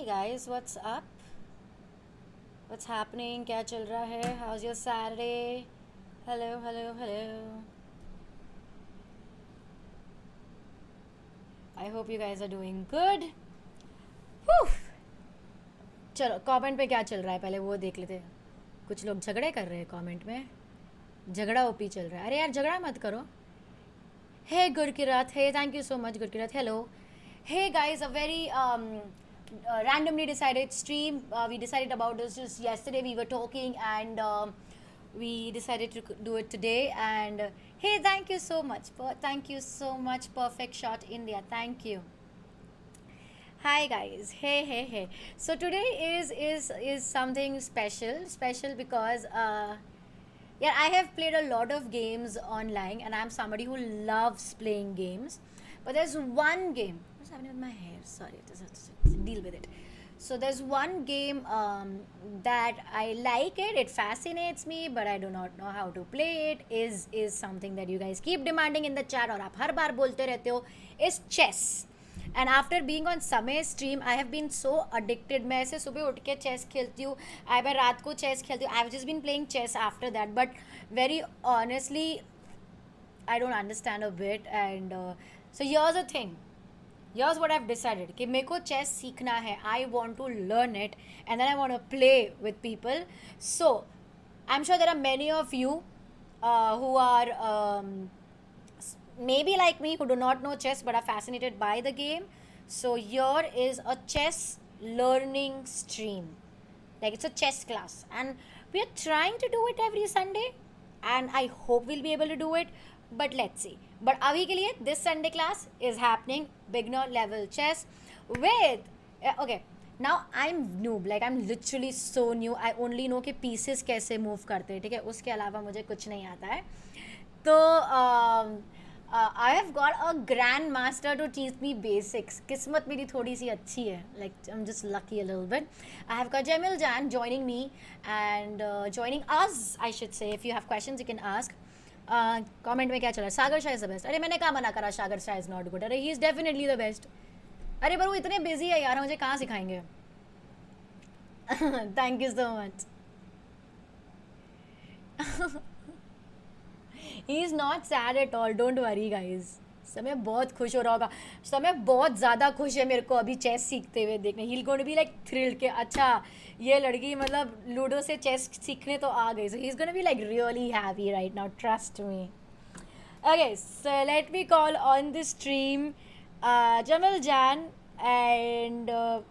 Hey guys, what's up? What's happening? क्या चल रहा है? How's your Saturday? Hello, hello, hello. I hope you guys are doing good. Whew. चलो comment पे क्या चल रहा है पहले वो देख लेते हैं. कुछ लोग झगड़े कर रहे हैं कमेंट में. झगड़ा ओपी चल रहा है. अरे यार झगड़ा मत करो. Hey Gurkirat. Hey, thank you so much Gurkirat. Hello. Hey guys, a very randomly decided stream. We decided about this just yesterday. We were talking and we decided to do it today. And hey, thank you so much. Thank you so much. Perfect shot, India. Thank you. Hi guys. Hey. So today is something special because yeah, I have played a lot of games online and I'm somebody who loves playing games. But there's one game. What's happening with my hair? Sorry, just deal with it. So there's one game that I like it. It fascinates me, but I do not know how to play it. Is something that you guys keep demanding in the chat और आप हर बार बोलते रहते हो. Is chess. And after being on समय stream I have been so addicted. मैं ऐसे सुबह उठ के चेस खेलती हूँ, मैं रात को चेस खेलती हूँ. I have just been playing chess after that, but very honestly I don't understand a bit. And so here's a thing, here's what I have decided कि मेरे को चेस सीखना है. I want to learn it and then I want to play with people. So I am sure there are many of you who are maybe like me who do not know chess but are fascinated by the game. So here is a chess learning stream, like it's a chess class and we are trying to do it every Sunday and I hope we'll be able to do it, but let's see. But abhi ke liye this Sunday class is happening beginner level chess with okay, now I'm noob, like I'm literally so new. I only know कि pieces कैसे move करते हैं, ठीक है, उसके अलावा मुझे कुछ नहीं आता है. तो I have got a GrandMaster to teach me basics. किस्मत मेरी थोड़ी सी अच्छी है, like I'm just lucky a little bit. I have got Cemil Can joining me and joining us, I should say. If you have questions you can ask. Comment में क्या चल रहा है? सागर शाह is the best. अरे मैंने कहा मना करा सागर शाह is not good. अरे he is definitely the best. अरे पर वो इतने busy है यार, मुझे कहाँ सिखाएंगे. Thank you so much. He is not sad at all, don't worry guys. समय बहुत खुश हो रहा होगा. समय बहुत ज़्यादा खुश है मेरे को अभी चेस सीखते हुए देखने. He going to be like thrilled के अच्छा ये लड़की मतलब लूडो से चेस सीखने तो आ गई. So he is going to be like really happy right now, trust me. Okay, so let me call on the stream Cemil Can and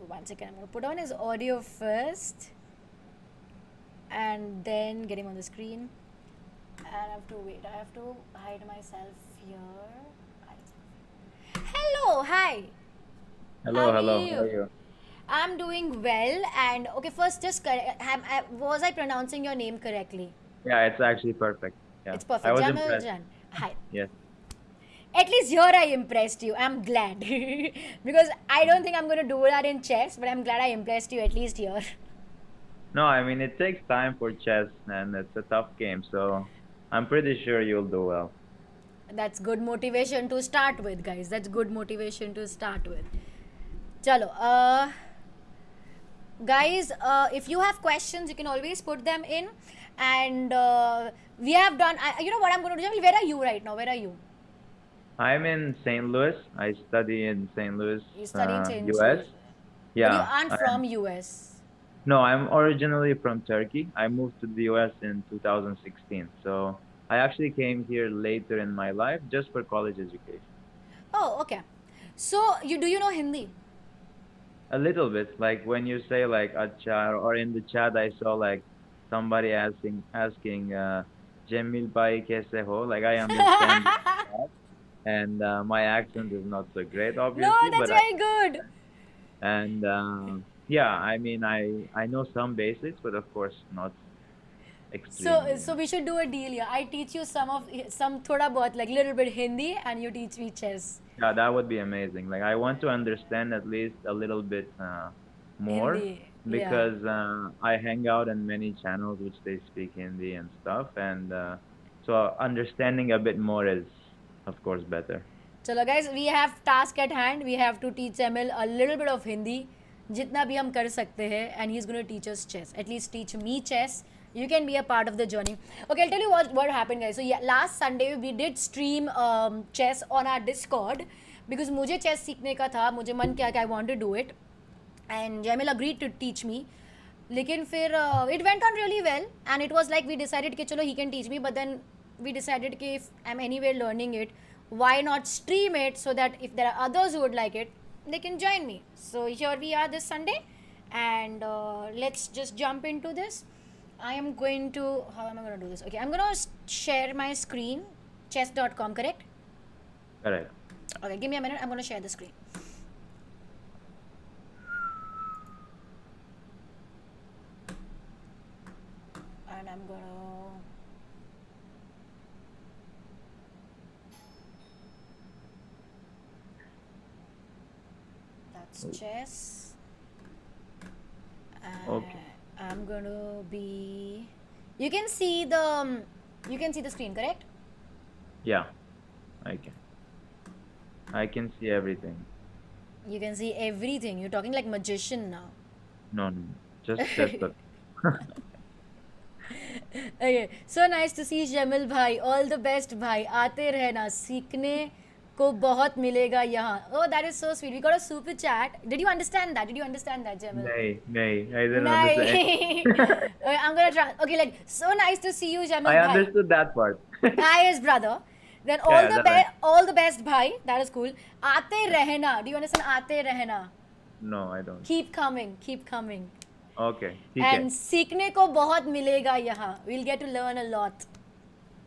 one second, I'm going to put on his audio first and then get him on the screen. And I have to wait. I have to hide myself here. Hello, hi. Hello. How How are are you? I'm doing well. And okay, first, just was I pronouncing your name correctly? Yeah, it's actually perfect. Yeah, It's perfect. I was Cemil impressed. Can. Hi. Yes. At least here I impressed you. I'm glad because I don't think I'm going to do that in chess, but I'm glad I impressed you at least here. No, I mean it takes time for chess, and it's a tough game. So I'm pretty sure you'll do well. That's good motivation to start with, guys. That's good motivation to start with. Chalo, guys, if you have questions, you can always put them in. And we have done. You know what I'm going to do? Jamil, where are you right now? Where are you? I'm in St. Louis. I study in St. Louis, You study in St. US. Louis. But you Yeah. aren't from US. No, I'm originally from Turkey. I moved to the US in 2016. So I actually came here later in my life just for college education. Oh, okay. So do you know Hindi? A little bit, like when you say like acha, or in the chat I saw like somebody asking Cemil bhai kaise ho, like I understand that. And my accent is not so great No, obviously, that's but very good. and yeah, I mean I know some basics, but of course not extremely. So we should do a deal here. I teach you some thoda bahut, like little bit Hindi, and you teach me chess. Yeah, that would be amazing. Like I want to understand at least a little bit more, Hindi, yeah. because I hang out in many channels which they speak Hindi and stuff, and so understanding a bit more is of course better. Chalo guys, we have task at hand. We have to teach Cemil a little bit of Hindi. जितना भी हम कर सकते हैं, and he's going to teach us chess, at least teach me chess. You can be a part of the journey. Okay, I'll tell you what happened, guys. So yeah, last Sunday we did stream chess on our Discord because मुझे chess सीखने का था, मुझे मन किया कि I want to do it, and Jamil agreed to teach me. लेकिन फिर it went on really well, and it was like we decided कि चलो he can teach me, but then we decided कि if I'm anyway learning it, why not stream it so that if there are others who would like it, they can join me. So here we are this Sunday, and let's just jump into this. I am going to, how am I going to do this? Okay, I'm going to share my screen, chess.com, correct? Correct. Okay, give me a minute, I'm going to share the screen. And I'm going to, that's chess. And Okay. I'm going to be, you can see the screen, correct? Yeah, I can see everything. You can see everything. You're talking like magician now. No, just the. Okay, so nice to see Cemil bhai. All the best bhai. आते रहना, सीखने को बहुत मिलेगा यहाँ. Oh, that is so sweet. We got a super chat. Did you understand that? Cemil? Nay, I didn't understand. Okay, I'm gonna try. Okay, like so nice to see you, Cemil I bhai. understood that part. I his brother. Then all the best bhai. That is cool. आते रहना. Do you understand? आते रहना. No, I don't. Keep coming. Okay, And सीखने को बहुत मिलेगा यहाँ. We'll get to learn a lot.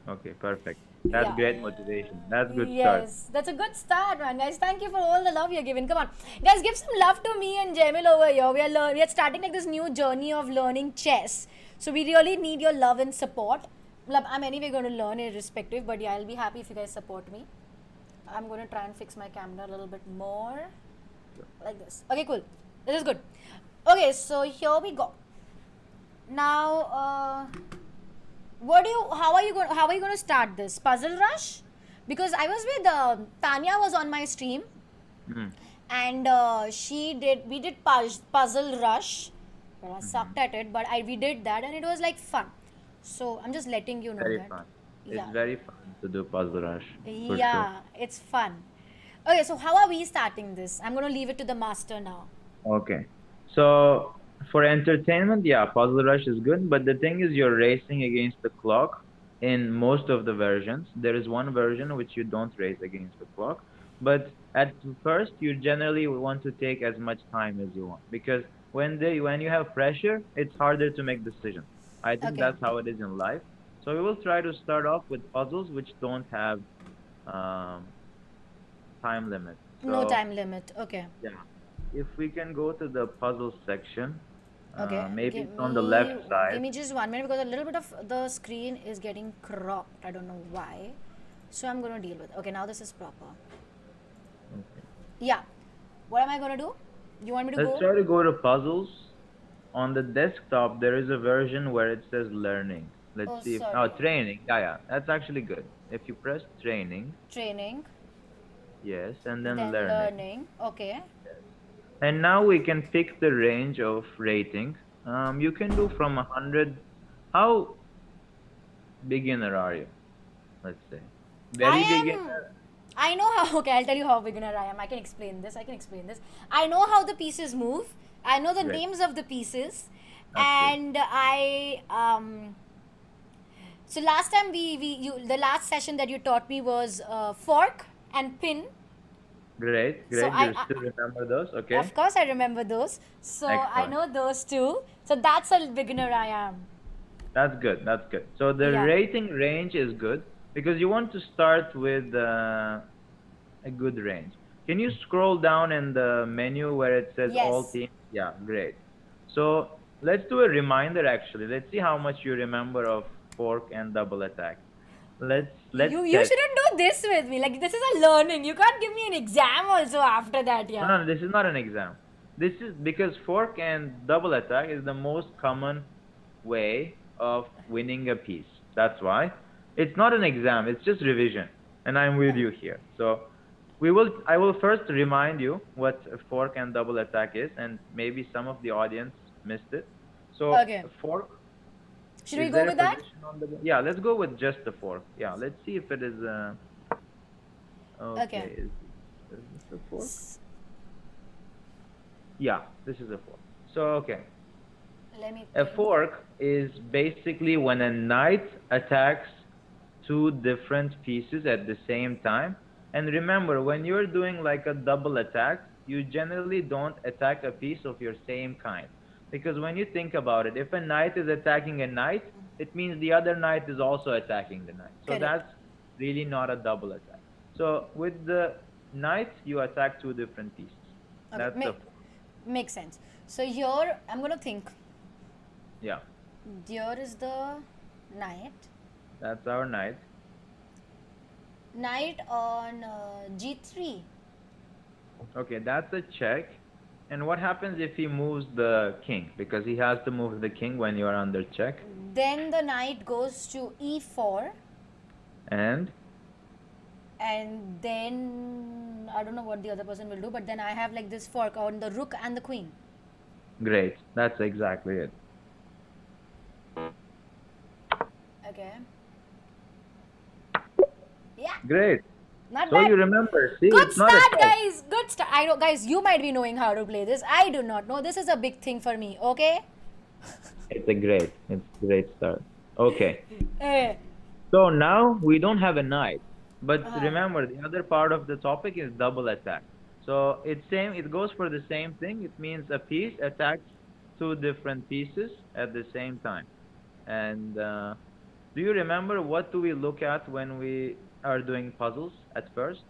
okay, perfect. That's Yeah. great motivation. That's good start. Yes, that's a good start, man. Guys, thank you for all the love you're giving. Come on, guys, give some love to me and Jamil over here. We are starting like this new journey of learning chess. So we really need your love and support. I'm anyway going to learn irrespective, but yeah, I'll be happy if you guys support me. I'm going to try and fix my camera a little bit more, like this. Okay, cool. This is good. Okay, so here we go. Now, how are you going to start this puzzle rush? Because I was with Tanya was on my stream, and we did puzzle rush. Well, I sucked at it, but we did that, and it was like fun. So I'm just letting you know Very that. fun. Yeah. It's very fun to do puzzle rush. For Yeah, it's fun. Okay, so how are we starting this? I'm going to leave it to the master now. Sure. Okay. So for entertainment, yeah, puzzle rush is good, but the thing is you're racing against the clock in most of the versions. There is one version which you don't race against the clock, but at first you generally want to take as much time as you want because when you have pressure, it's harder to make decisions. I think Okay. that's how it is in life. So we will try to start off with puzzles which don't have time limit. No So, time limit. Okay. yeah. If we can go to the puzzle section, Okay. maybe Give it's on the me- left side. Give me just 1 minute because a little bit of the screen is getting cropped. I don't know why. So I'm going to deal with it. Okay, now this is proper. Okay. Yeah. What am I going to do? You want me to Let's go? try to go to puzzles. On the desktop, there is a version where it says learning. Let's Oh, see. sorry. Training. Yeah, that's actually good. If you press training, Training. yes, and then Then learning. learning. Okay. And now we can pick the range of rating. You can do from 100. How beginner are you? Let's say. Very beginner. I know how. Okay, I'll tell you how beginner I am. I can explain this. I know how the pieces move. I know the Great. names of the pieces, That's and So last time the last session that you taught me was fork and pin. Great. So You still remember those? Okay. Of course, I remember those. So I Excellent. know those too. So that's a beginner I am. That's good. So the Yeah. rating range is good because you want to start with a good range. Can you scroll down in the menu where it says all Yes. teams? Yeah, great. So let's do a reminder actually. Let's see how much you remember of fork and double attack. Let's You test. shouldn't do this with me. Like, this is a learning. You can't give me an exam also after that, yeah. No, this is not an exam. This is because fork and double attack is the most common way of winning a piece. That's why. It's not an exam, it's just revision. And I'm with you here. So I will first remind you what a fork and double attack is, and maybe some of the audience missed it. So Okay. a fork, Should we is go there a with that? position on the board? Yeah, let's go with just the fork. Yeah, let's see if it is Okay. okay. Is this a fork? Yeah, this is a fork. So okay. Let me A think. fork is basically when a knight attacks two different pieces at the same time. And remember, when you're doing like a double attack, you generally don't attack a piece of your same kind. Because when you think about it, if a knight is attacking a knight, it means the other knight is also attacking the knight. So Correct. that's really not a double attack. So with the knight, you attack two different pieces. Okay. That's a fork. Makes sense. So here I'm gonna think. Yeah, Here is the knight. that's our knight. Knight on g3. Okay, that's a check. And what happens if he moves the king? Because he has to move the king when you are under check. Then the knight goes to e4. And And then I don't know what the other person will do, but then I have like this fork on the rook and the queen. great, that's exactly it. Okay. Yeah, Great. not So bad. you remember, see, Good it's not a start, check. guys. Good start. I know, guys, you might be knowing how to play this. I do not know. This is a big thing for me, okay? It's a great start. Okay. Eh, So now we don't have a knight. But Uh-huh. remember, the other part of the topic is double attack. So it goes for the same thing. It means a piece attacks two different pieces at the same time. And do you remember what do we look at when we are doing puzzles at first?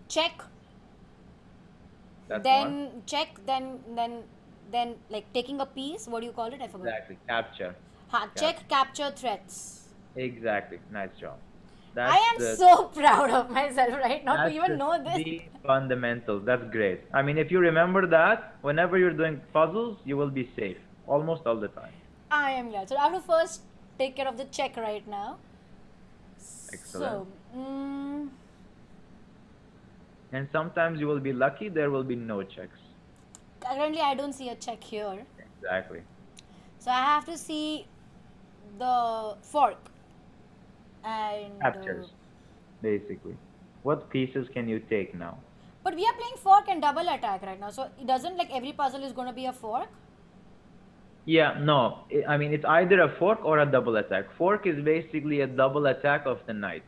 check, That's then one. check, then like taking a piece. What do you call it? I forgot. Exactly. Capture. Check, capture, threats. Exactly. Nice job. I am so proud of myself right now to That's even the know this. three fundamentals. That's great. I mean, if you remember that, whenever you're doing puzzles, you will be safe almost all the time. I am glad. So I have to first take care of the check right now. Excellent. So, And sometimes you will be lucky, there will be no checks. currently I don't see a check here. Exactly. So I have to see the fork and Captures, basically. What pieces can you take now? but we are playing fork and double attack right now. So it doesn't like every puzzle is going to be a fork. Yeah, no. I mean, it's either a fork or a double attack. Fork is basically a double attack of the knight.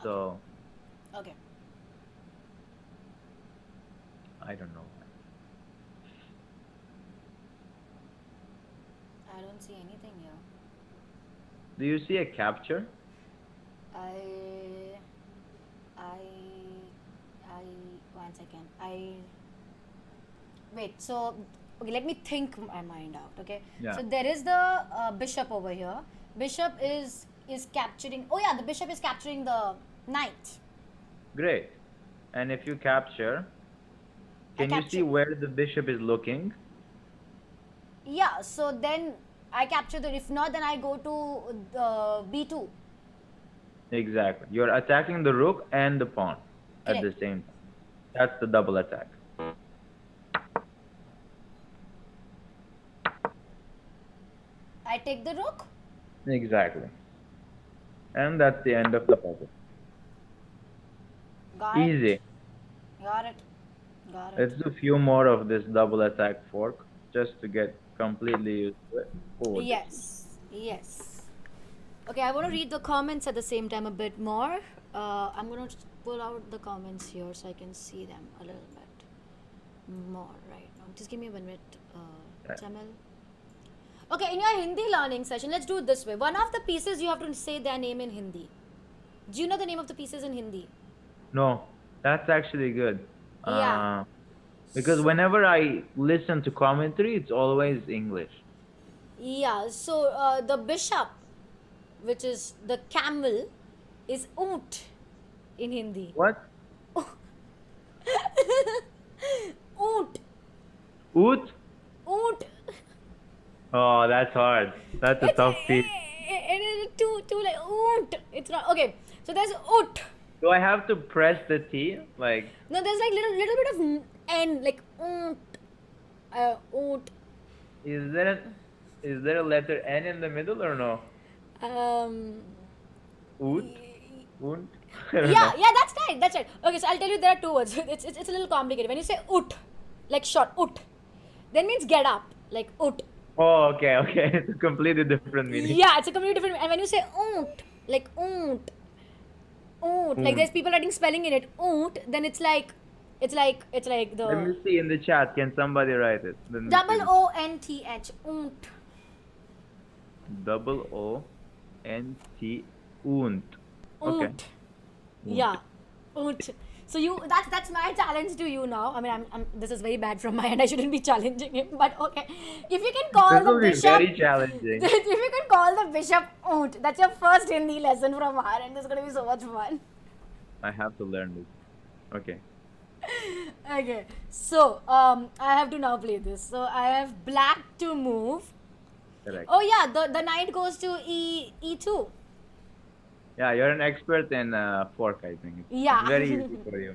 So, Okay. I don't know. I don't see anything here. Do you see a capture? I one second. Wait. So okay, let me think my mind out. Okay. Yeah. So there is the bishop over here. Bishop is capturing. Oh yeah, the bishop is capturing the knight. Great. And if you capture, can you see capture. where the bishop is looking? Yeah. So then I capture the. If not, then I go to b2. Exactly. You're attacking the rook and the pawn at the Correct. same time. That's the double attack. I take the rook. Exactly. And that's the end of the puzzle. Got it. Easy. Got it. Got it. Let's do a few more of this double attack fork just to get completely used to it. Oh, Yes. Yes. Okay, I want to read the comments at the same time a bit more. I'm going to pull out the comments here so I can see them a little bit more right now. Just give me 1 minute, Right. Cemil. Okay, in your Hindi learning session, let's do it this way. One of the pieces you have to say their name in Hindi. Do you know the name of the pieces in Hindi? No, that's actually good. Yeah. Because whenever I listen to commentary, it's always English. Yeah, so the bishop, which is the camel, is oot in Hindi. What? Oot. Oot? Oot. Oh, that's hard. That's a tough piece. It is too like oot. It's not okay. So there's oot. Do I have to press the T? Like, No, there's like little bit of N, like oot. is there a, is there a letter N in the middle or no? Um, Oot? Oont? I don't yeah, know. yeah, that's right, that's right. Okay, so I'll tell you there are two words. It's a little complicated. When you say ut, like short, ut, then means get up, like ut. Oh, okay, okay. It's a completely different meaning. Yeah, it's a completely different. And when you say oot, like oot, oot, like Oont. there's people writing spelling in it, oot, then it's like Let me the see in the chat. Can somebody write it? Let me see double the ONTH, oot. double O N T Oont. Okay. Oot. Yeah. Oot. So that's my challenge to you now. I mean, I'm this is very bad from my end. I shouldn't be challenging him, but okay. If you can call This the will be bishop, very challenging. if you can call the bishop Oot, that's your first Hindi lesson from our end. This is gonna be so much fun. I have to learn this. Okay. Okay. So I have to now play this. So I have black to move. Correct. Oh yeah, the knight goes to E2. Yeah, you're an expert in fork, I think. Yeah. It's very easy for you.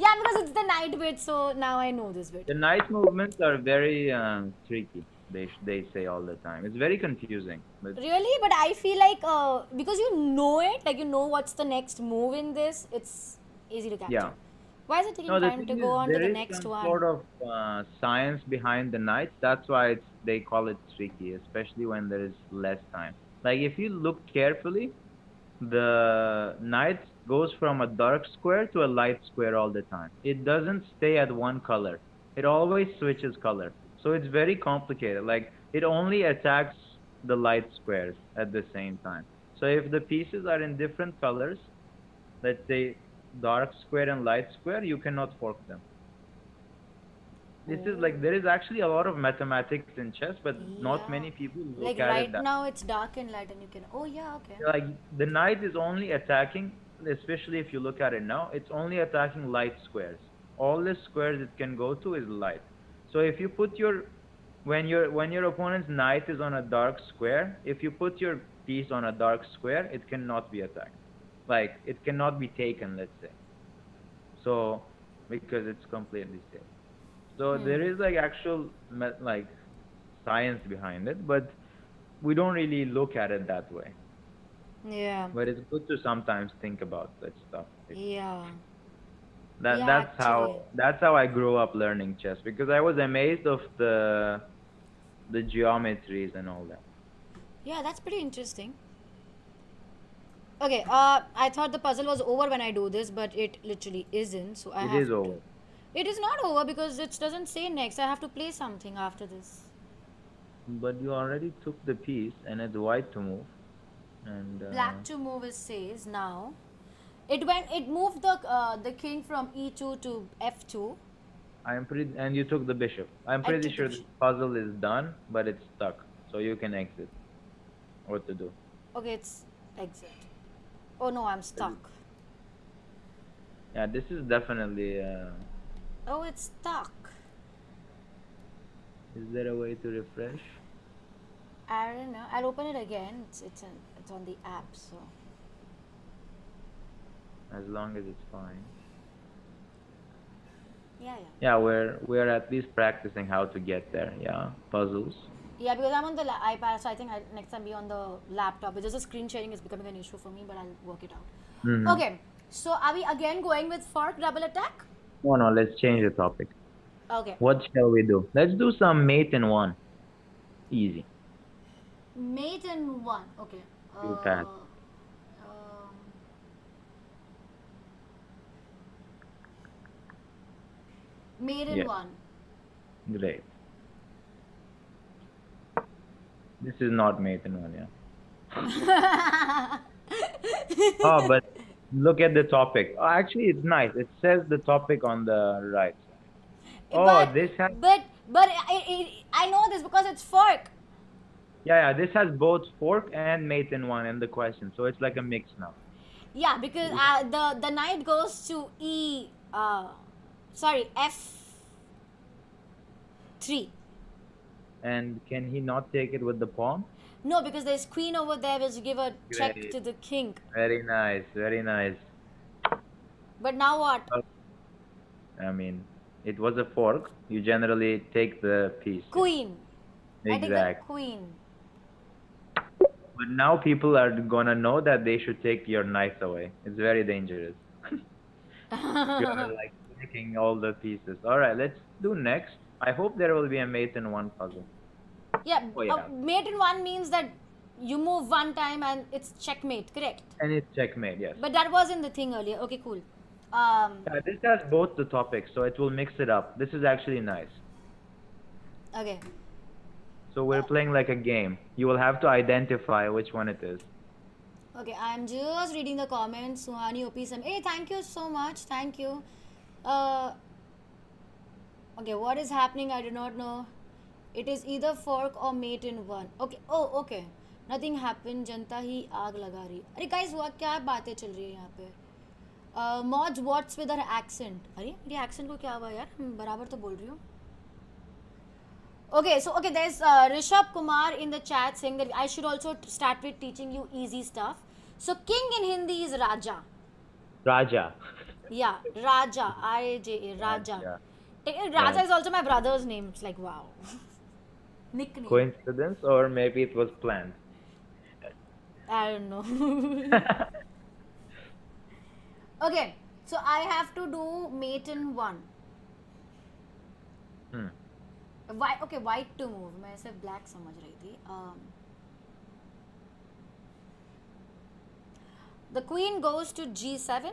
Yeah, because it's the knight bit, so now I know this bit. The knight movements are very tricky. They say all the time. It's very confusing. But Really? But I feel like because you know it, like you know what's the next move in this, it's easy to capture. yeah. Why is it taking No, the time to thing go is, on to there the is next some one? sort of science behind the knights. That's why they call it tricky, especially when there is less time. Like if you look carefully, the knight goes from a dark square to a light square all the time. It doesn't stay at one color. It always switches color. So it's very complicated. Like it only attacks the light squares at the same time. So if the pieces are in different colors, let's say dark square and light square, you cannot fork them. This is like there is actually a lot of mathematics in chess, but not Yeah. many people Like look at it right that. now it's dark and light and you can, oh yeah, okay. Like the knight is only attacking, especially if you look at it now, it's only attacking light squares. All the squares it can go to is light. So if you put your when your opponent's knight is on a dark square, if you put your piece on a dark square, it cannot be attacked. Like it cannot be taken, let's say. So because it's completely safe. So there is like actual like science behind it, but we don't really look at it that way. Yeah. But it's good to sometimes think about that stuff. Yeah. That Yeah, that's actually. how I grew up learning chess because I was amazed of the geometries and all that. Yeah, that's pretty interesting. Okay, I thought the puzzle was over when I do this, but it literally isn't. So I It have is to. over. It is not over because it doesn't say next. I have to play something after this. But you already took the piece and it's white to move. And Black to move is says now. It moved the king from E2 to F2. I'm pretty and you took the bishop. I'm I pretty took the sure this bishop. puzzle is done, but it's stuck. So you can exit. What to do? Okay, it's exit. Oh no, I'm stuck. Yeah, this is definitely Oh, it's stuck. is there a way to refresh? I don't know. I'll open it again. It's on the app, so. As long as it's fine. Yeah, yeah. Yeah, we're at least practicing how to get there. Yeah, puzzles. Yeah, because I'm on the iPad, so I think next time be on the laptop. Because the screen sharing is becoming an issue for me, but I'll work it out. Mhm. Okay, so are we again going with fork double attack? No, let's change the topic. Okay. What shall we do? Let's do some mate in one. Easy. Mate in one. Okay. You pass. Um, mate in Yeah. one. Great. This is not mate in one, yeah. Oh, but look at the topic. Oh, actually, it's nice. It says the topic on the right side. Oh, but, this has but I know this because it's fork. yeah. This has both fork and mate in one in the question, so it's like a mix now. Yeah, because the knight goes to E. Sorry, F3. And can he not take it with the pawn? No, because there's queen over there, which give a check Great. to the king. Very nice, very nice. But now what? Well, I mean, it was a fork. You generally take the piece. Yeah. Queen. I take the Exact. queen. But now people are gonna know that they should take your knife away. It's very dangerous. You are like taking all the pieces. All right, let's do next. I hope there will be a mate in one puzzle. Yeah, Oh yeah, mate in one means that you move one time and it's checkmate, correct? and it's checkmate. Yes. But that wasn't the thing earlier. Okay, cool. Um, This has both the topics, so it will mix it up. This is actually nice. okay. So we're playing like a game. You will have to identify which one it is. Okay, I'm just reading the comments. Suhani OP Sam. Hey, thank you so much. Thank you. Uh, okay, what is happening? I do not know. It is either fork or mate in one. Okay. Oh, okay. Nothing happened. जनता ही आग लगा रही. अरे guys, हुआ क्या बातें चल रही है यहाँ पे? Mods what's with her accent? अरे मेरी accent को क्या हुआ यार? बराबर तो बोल रही हूँ. Okay, so okay, there's Rishabh Kumar in the chat saying that I should also start with teaching you easy stuff. So king in Hindi is Raja. Raja. Yeah, Raja. Raja. Raja. Raja Right. is also my brother's name. It's like wow. Nickname. Coincidence, or maybe it was planned. I don't know. Okay, so I have to do mate in one. Hmm. White, okay, white to move. मैं सिर्फ black समझ रही थी. The queen goes to G7.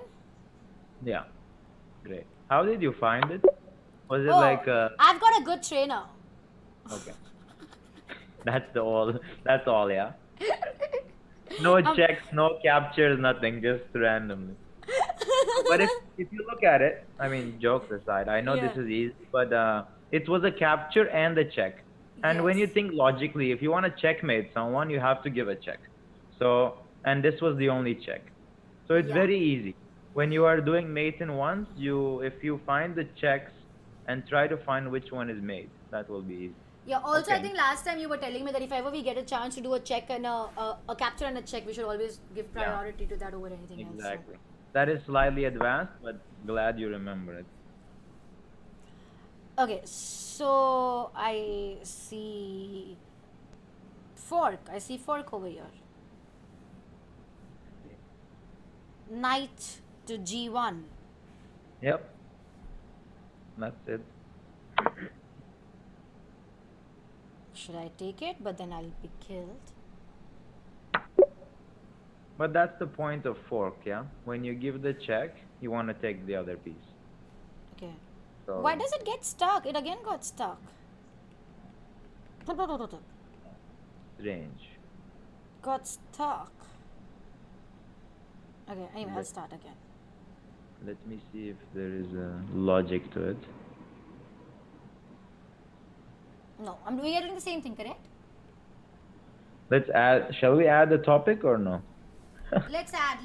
Yeah. Great. How did you find it? Was it Oh, like I've got a good trainer. okay? That's the all. That's all. Yeah. No checks, no captures, nothing. Just randomly. But if you look at it, I mean, jokes aside, I know this Yeah. is easy, but it was a capture and a check. And when you Yes. think logically, if you want to checkmate someone, you have to give a check. So, and this was the only check. So it's Yeah. very easy. When you are doing mate in ones, if you find the checks and try to find which one is mate, that will be easy. Yeah. Also, I Okay. think last time you were telling me that if ever we get a chance to do a check and a capture and a check, we should always give Yeah. priority to that over anything else. Exactly. That is slightly advanced, but glad you remember it. So. Okay, so I see fork. I see fork over here. Knight to G1. Yep. That's it. Should I take it? But then I'll be killed. But that's the point of fork, yeah? When you give the check, you want to take the other piece. Okay. So Why does it get stuck? It again got stuck. strange. Got stuck. Okay, anyway, I'll Let, start again. let me see if there is a logic to it. No, we are doing the same thing, correct? Let's add, shall we add the topic or no? Let's add.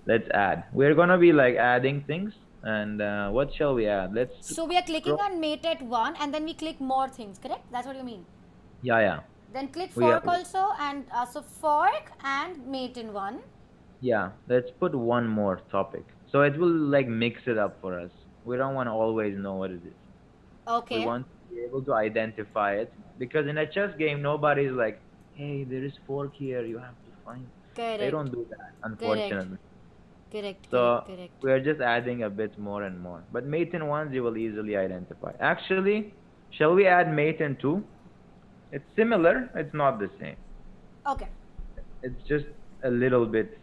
Let's add. We're gonna be like adding things, and what shall we add? Let's. So we are clicking on mate at one and then we click more things, correct? That's what you mean? Yeah, yeah. Then click We are- fork also and so fork and mate in one. Yeah, let's put one more topic. So it will like mix it up for us. We don't want to always know what it is. Okay. We want to be able to identify it, because in a chess game, nobody's like, hey, there is fork here, you have to find. Correct. They don't do that, unfortunately. Correct. So Correct. we are just adding a bit more and more. But mate in ones you will easily identify. Actually, shall we add mate in two? It's similar, it's not the same. Okay. It's just a little bit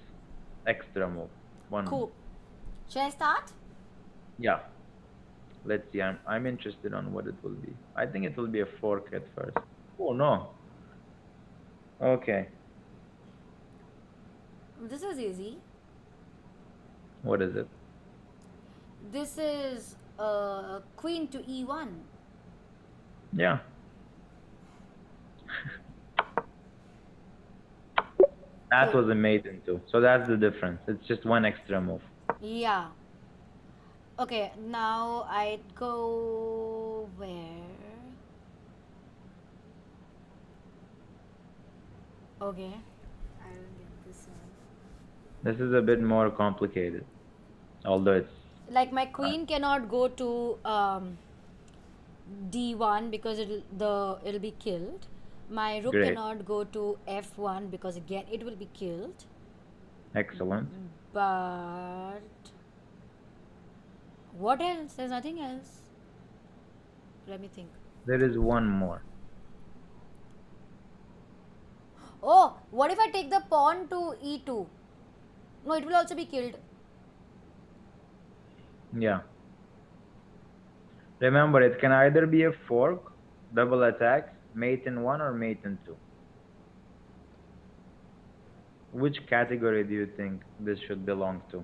extra move. One more. Cool. Should I start? Yeah. Let's see. I'm interested on what it will be. I think it will be a fork at first. Oh no. Okay. This is easy. What is it? This is queen to E1. Yeah. That was a mate in two. So that's the difference. It's just one extra move. Yeah. Okay, now I'd go where? Okay. I will get this one. This is a bit more complicated. Although it's Like my queen cannot go to d1 because it'll be killed. My rook great, cannot go to f1 because again it will be killed. excellent. But what else? There's nothing else. Let me think. There is one more. Oh, what if I take the pawn to e2? No, it will also be killed. Yeah. Remember, it can either be a fork, double attack, mate in 1 or mate in 2. Which category do you think this should belong to?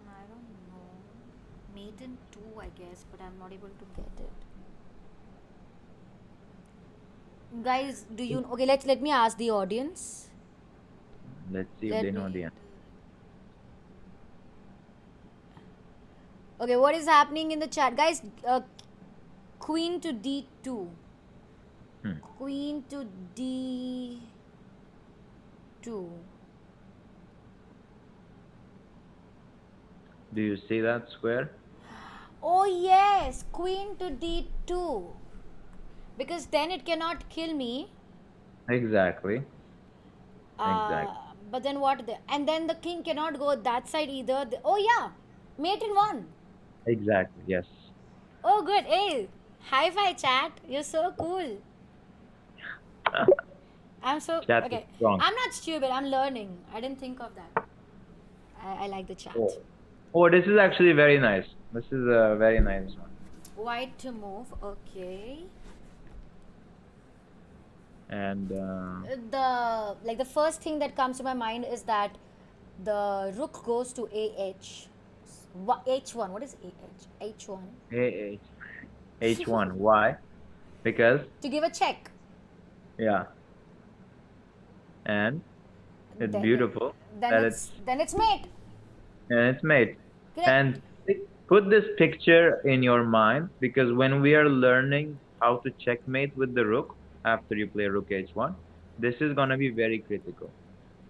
I don't know. Mate in 2, I guess, but I'm not able to get it. Guys, do you okay, let me ask the audience. Let's see if Let they know me the answer. Okay, what is happening in the chat? Guys, queen to d2. Hmm. Queen to d2. Do you see that square? Oh yes, queen to d2. Because then it cannot kill me. Exactly. Exactly. But then and then the king cannot go that side either. Oh yeah, mate in 1. Exactly. Yes. Oh good. Hey, high five chat. You're so cool. I'm so Chat is okay. strong. I'm not stupid. I'm learning. I didn't think of that. I like the chat. Oh. Oh, this is actually very nice. This is a very nice one. White to move. Okay. And The first thing that comes to my mind is that the rook goes to ah. H1. What is ah? H1. A H1. Why? Because To give a check. yeah, and it's Then beautiful that it's then it's mate. and it's made. Correct. And put this picture in your mind because when we are learning how to checkmate with the rook after you play rook h1, this is going to be very critical.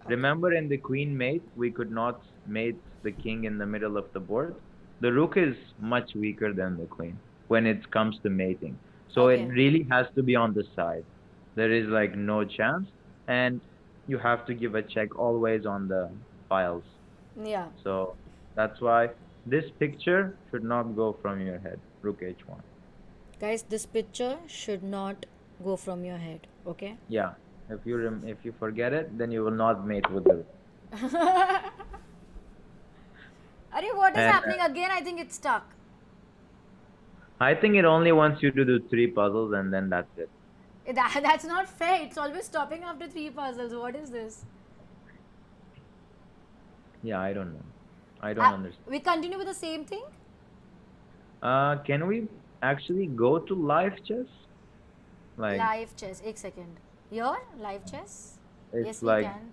Remember in the queen mate, we could not mate the king in the middle of the board. The rook is much weaker than the queen when it comes to mating. So it Okay. really has to be on the side. There is like no chance, and you have to give a check always on the files. Yeah. So that's why this picture should not go from your head. Rook h1. Guys, this picture should not go from your head. Okay. Yeah. If you forget it, then you will not mate with the rook. Arey, what is And happening again? I think it's stuck. I think it only wants you to do 3 puzzles and then that's it. That's not fair. It's always stopping after 3 puzzles. What is this? Yeah, I don't know. I don't understand. We continue with the same thing? Can we actually go to live chess? Like Live chess. Ek second. Here? Live chess? it's Yes, like we can.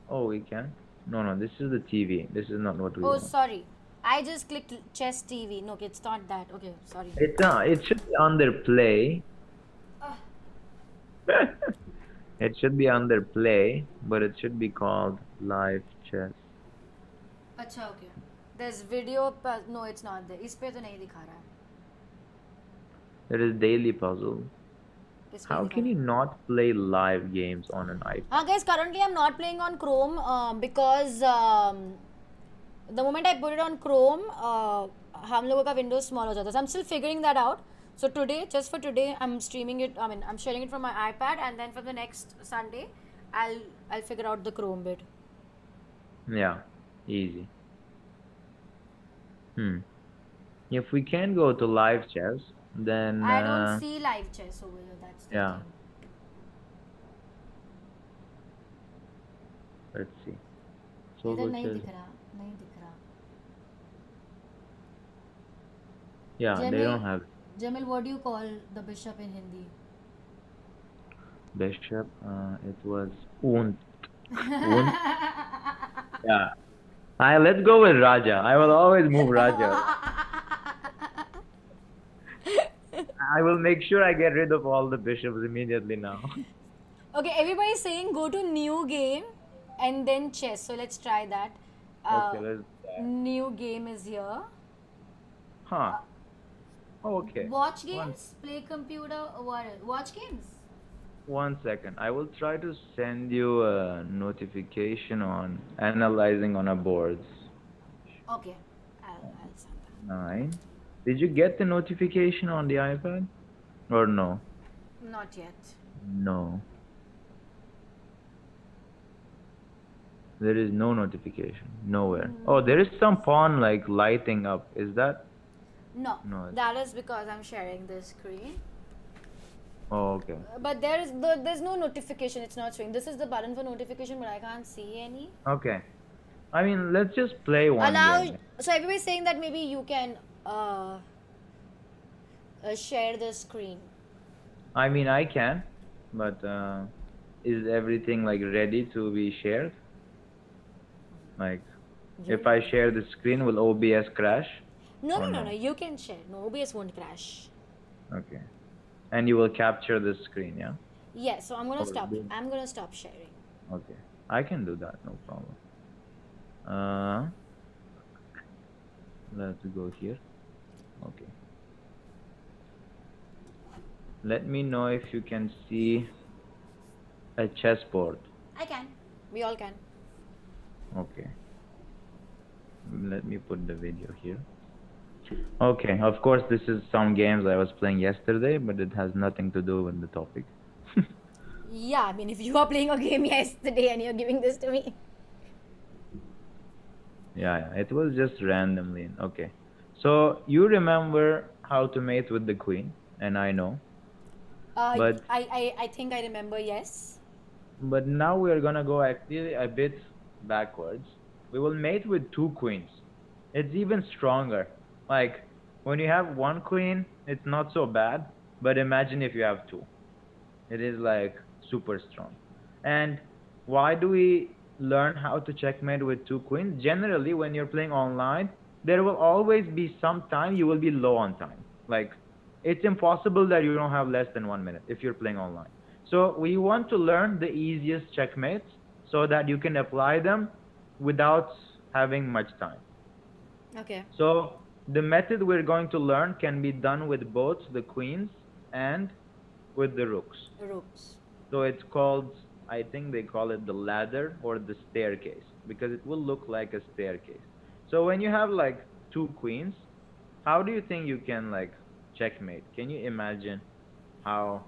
oh we can. No, this is the TV. This is not what we Oh, want. sorry. I just clicked chess TV. No, it's not that. Okay, sorry. It should be under play. It should be under play, but it should be called live chess. अच्छा, okay. There's video. No, it's not there. इस पे तो नहीं दिखा रहा है. There is daily puzzle. इस पे How दिखा can रहा you है. not play live games on an iPad? Guys, currently I'm not playing on Chrome because the moment I put it on Chrome, हम लोगों का window small हो जाता है. So I'm still figuring that out. So today, just for today, I'm streaming it. I mean, I'm sharing it from my iPad, and then for the next Sunday, I'll figure out the Chrome bit. Yeah, easy. If we can go to live chess, then I don't see live chess over here. That's the yeah. thing. Let's see. इधर Solo नहीं chess. दिख रहा, नहीं दिख रहा. Yeah, they Jamil, don't have Jamil, what do you call the bishop in Hindi? bishop. It was unt. Unt. Yeah. Let's go with Raja. I will always move Raja. I will make sure I get rid of all the bishops immediately now. Okay, everybody's saying go to new game and then chess. So let's try that. Okay, Uh, let's try. New game is here. Huh. Okay. Watch One games, play computer, what else? Watch games. one second. I will try to send you a notification on analyzing on a boards. Okay, I'll send that. 9. Did you get the notification on the iPad? Or no? Not yet. No. There is no notification. Nowhere. Oh, there is some pawn like lighting up. Is that? No, No. that is because I'm sharing the screen. Oh, okay. But there's no notification. It's not showing. This is the button for notification, but I can't see any. Okay. I mean, let's just play one Allow. game. So everybody's saying that maybe you can share the screen. I mean, I can, but is everything like ready to be shared? Like, if I share the screen, will OBS crash? No, or no. You can share. No, OBS won't crash. Okay. And you will capture the screen, yeah? Yeah. So I'm gonna Or stop. do- I'm gonna stop sharing. Okay. I can do that, no problem. Let's go here. Okay. Let me know if you can see a chessboard. I can. We all can. Okay. Let me put the video here. Okay, of course this is some games I was playing yesterday, but it has nothing to do with the topic. Yeah. I mean, if you are playing a game yesterday and you're giving this to me. Yeah, it was just randomly. Okay. So you remember how to mate with the queen, and I know. But I think I remember. Yes. but now we are gonna go actually a bit backwards. We will mate with 2 queens. It's even stronger. Like when you have 1 queen, it's not so bad, but imagine if you have 2. It is like super strong. And why do we learn how to checkmate with 2 queens? Generally, when you're playing online, there will always be some time you will be low on time. Like it's impossible that you don't have less than 1 minute if you're playing online. So we want to learn the easiest checkmates so that you can apply them without having much time. Okay. So the method we're going to learn can be done with both the queens and with the rooks. Rooks. So it's called, I think they call it the ladder or the staircase because it will look like a staircase. So when you have like 2 queens, how do you think you can like checkmate? Can you imagine how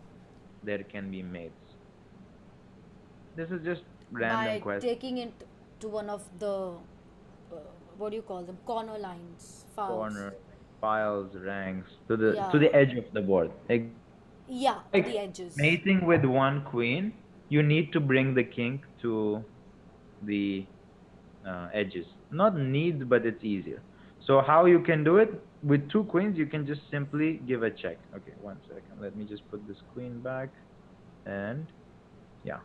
there can be mates? This is just random By question. taking it to one of the what do you call them? Corner lines. Fouls. Corner, files, ranks to Yeah. the edge of the board. Yeah. Like The edges. mating with 1 queen, you need to bring the king to the edges. Not need, but it's easier. So how you can do it with 2 queens? You can just simply give a check. Okay, 1 second. Let me just put this queen back, and yeah.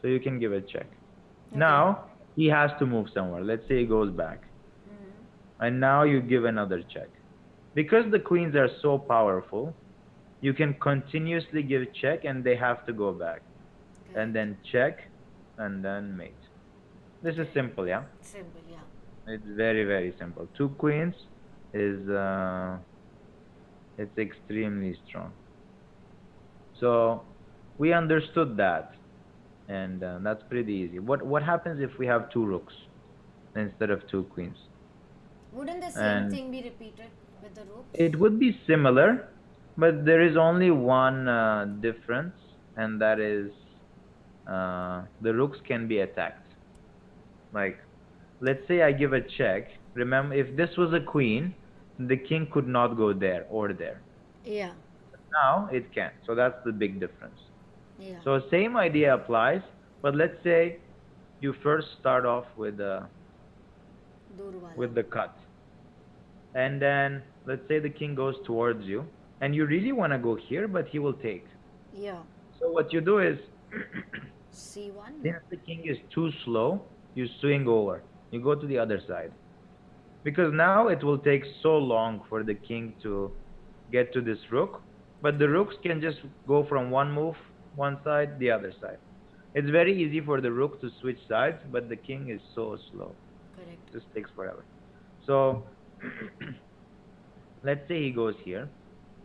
So you can give a check. Okay. Now he has to move somewhere. Let's say he goes back, and now you give another check. Because the queens are so powerful, you can continuously give check, and they have to go back, Okay. and then check, and then mate. This is simple, yeah. Simple. Yeah. It's very, very simple. 2 queens is it's extremely strong. So we understood that, and that's pretty easy. What happens if we have 2 rooks instead of 2 queens? Wouldn't the same And thing be repeated with the rooks? it would be similar, but there is only one difference, and that is the rooks can be attacked. Like, let's say I give a check. Remember, if this was a queen, the king could not go there or there. Yeah. Now it can. So that's the big difference. Yeah. So same idea applies, but let's say you first start off with Durwala. the cut, and then let's say the king goes towards you, and you really want to go here, but he will take. Yeah. So what you do is, C1. since the king is too slow, you swing over. You go to the other side. Because now it will take so long for the king to get to this rook. but the rooks can just go from one move, one side, the other side. It's very easy for the rook to switch sides, but the king is so slow. Correct. Just takes forever. So let's say he goes here.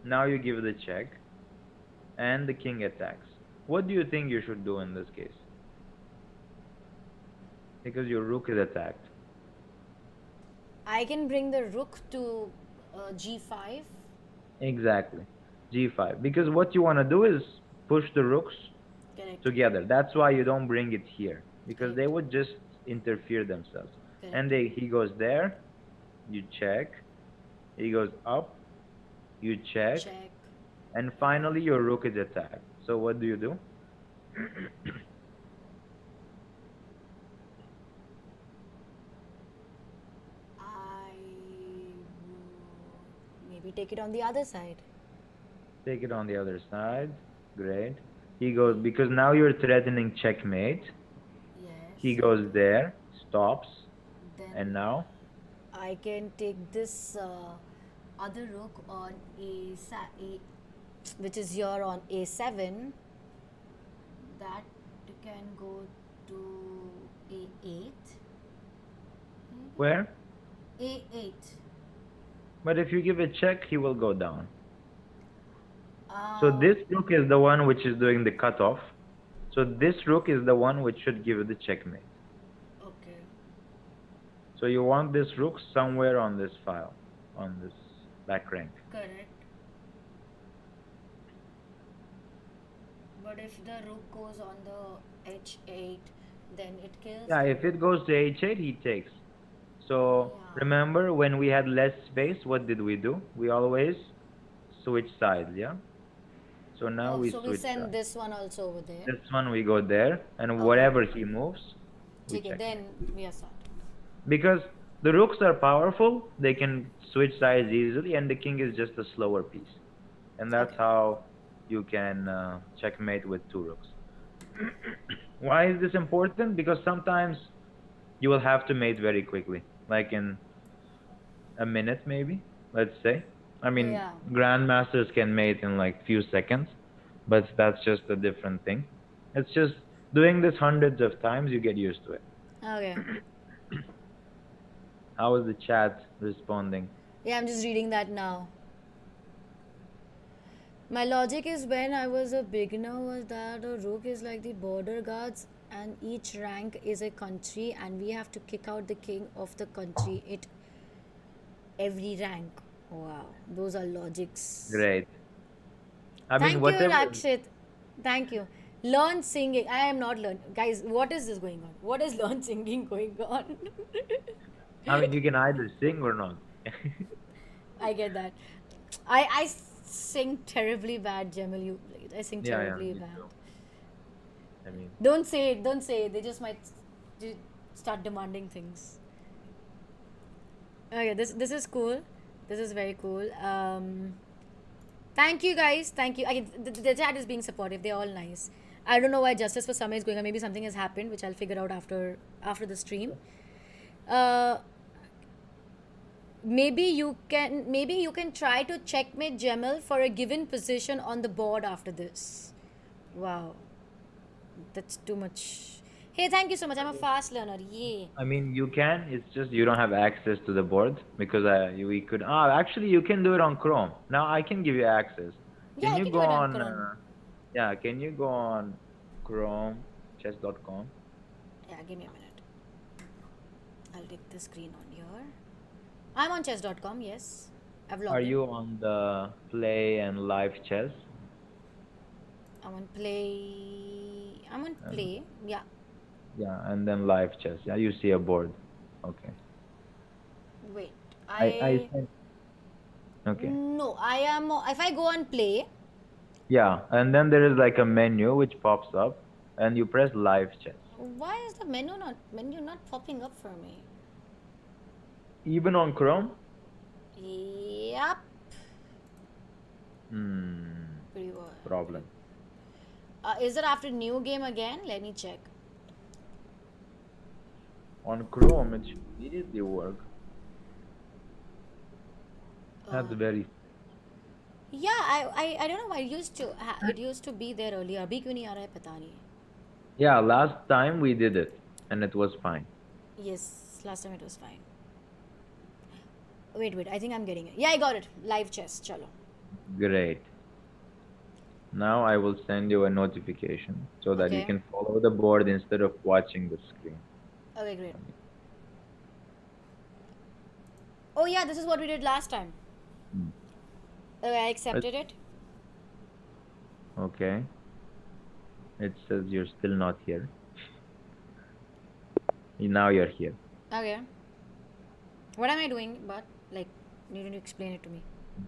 Now you give the check, and the king attacks. What do you think you should do in this case? Because your rook is attacked. I can bring the rook to g5. Exactly. G5. Because what you want to do is push the rooks Correct. together. That's why you don't bring it here. Because Correct. they would just interfere themselves. Correct. And he goes there, you check. He goes up, you check. Check. And finally your rook is attacked. So what do you do? I maybe take it on the other side. Take it on the other side. Great. He goes, because now you're threatening checkmate. Yes. He goes there, stops, Then and now? I can take this other rook on which is here on a7. That can go to a8. Where? A8. But if you give a check, he will go down. Uh, So this rook is the one which is doing the cutoff. So this rook is the one which should give the checkmate. Okay. So you want this rook somewhere on this file, on this back rank. Correct. But if the rook goes on the h8, then it kills. Yeah, if it goes to h8, he takes. So Yeah. remember when we had less space, what did we do? We always switch sides, yeah? So now we So we switch send sides. this one also over there. This one we go there, and Okay. whatever he moves, we Okay, check. then we are set. Because the rooks are powerful, they can switch sides easily, and the king is just a slower piece. And that's Okay. how you can checkmate with two rooks. Why is this important? Because sometimes you will have to mate very quickly, like in a minute maybe, let's say. I mean, Yeah. grandmasters can mate in like few seconds, but that's just a different thing. It's just doing this hundreds of times, you get used to it. Okay. How is the chat responding? Yeah, I'm just reading that now. My logic is when I was a beginner was that a rook is like the border guards and each rank is a country and we have to kick out the king of the country at every rank. Wow, those are logics. Great. I mean, Thank you, whatever. Rakshit. Thank you. Learn singing. I am not learning. Guys, what is this going on? What is learn singing going on? I mean, you can either sing or not. I get that. I sing terribly bad, Cemil. I sing Yeah, terribly me bad. too. I mean, Don't say it. Don't say it. They just might start demanding things. Okay, this is cool. This is very cool. Thank you guys. Thank you. Again, the chat is being supportive. They're all nice. I don't know why Justice for Summer is going on. Maybe something has happened, which I'll figure out after the stream. Maybe you can try to checkmate Cemil for a given position on the board after this. Wow, that's too much. Hey, thank you so much. I'm a fast learner. Yay. I mean, you can. It's just you don't have access to the board because we could. Actually, you can do it on Chrome. Now I can give you access. Yeah, I you can go do it on on? Chrome. Yeah, can you go on Chrome, chess.com? Yeah, give me a minute. I'll take the screen on here. I'm on chess.com, yes. I've logged Are in. you on the play and live chess? I'm on play. Yeah. Yeah, and then live chess. Yeah, you see a board. Okay. Wait. I sent. Okay. No, I am. If I go on play, Yeah, and then there is like a menu which pops up, and you press live chess. why is the menu not popping up for me? Even on Chrome? Yep. Pretty well. Problem. Is it after new game again? Let me check. On Chrome, it should immediately work. That's very. Yeah, I don't know why it used to be there earlier. अभी क्यों नहीं आ रहा है पता नहीं. Yeah, last time we did it, and it was fine. Yes, last time it was fine. Wait, I think I'm getting it. Yeah, I got it. Live chess. Chalo. Great. Now I will send you a notification so that you Okay. can follow the board instead of watching the screen. Okay, great. Oh yeah, this is what we did last time. Hmm. Okay, I accepted it. Okay. It says you're still not here. Now you're here. Okay. What am I doing? But like, you need to explain it to me.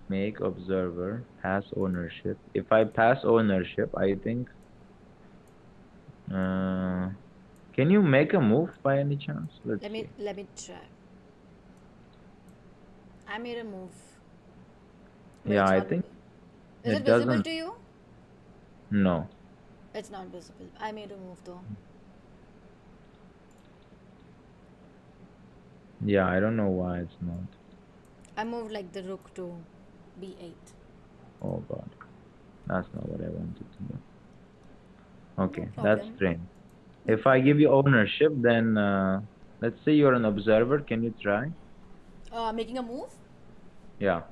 Make observer pass ownership. If I pass ownership, I think. Can you make a move by any chance? Let's see. Let me try. I made a move, but Yeah, it's I not. think Is it it visible doesn't. to you? No. It's not visible. I made a move though. Yeah, I don't know why it's not. I moved like the rook to b8. Oh God, that's not what I wanted to do. No Okay, that's problem. strange. No If I give problem. you ownership, then let's say you're an observer. Can you try? Making a move? Yeah.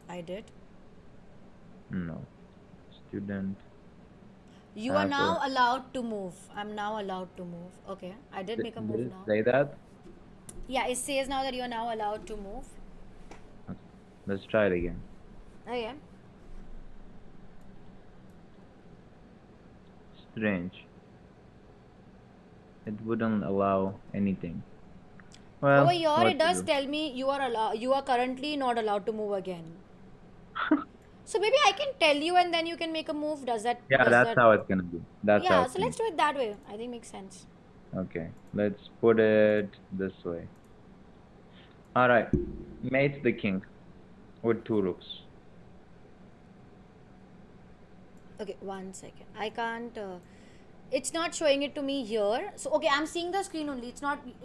I did. No. Student. You are Pass now or allowed to move. I'm now allowed to move. Okay, I did make a did move it now. say that? Yeah, it says now that you are now allowed to move. Okay. Let's try it again. Okay. Strange. It wouldn't allow anything. Well, Over here, what it to does do? tell me you are currently not allowed to move again. So maybe I can tell you and then you can make a move. Yeah, Does that's that how it's gonna be. That's how Yeah, it's so gonna let's be. do it that way. I think makes sense. Okay, let's put it this way. All right, mate the king with two rooks. Okay, 1 second. I can't it's not showing it to me here. So okay, I'm seeing the screen only.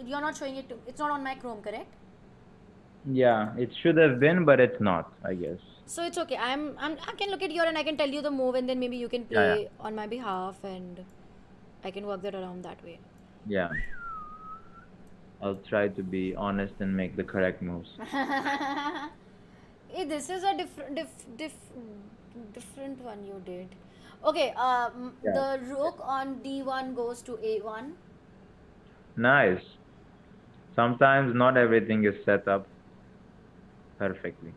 You're not showing it to it's not on my Chrome, correct? Yeah, it should have been, but it's not, I guess. So it's okay. I can look at here and I can tell you the move and then maybe you can Yeah, play on my behalf and I can work that around that way. yeah. I'll try to be honest and make the correct moves. Hey, this is a different one you did. Okay, Yeah. the rook on d1 goes to a1. Nice. Sometimes not everything is set up perfectly.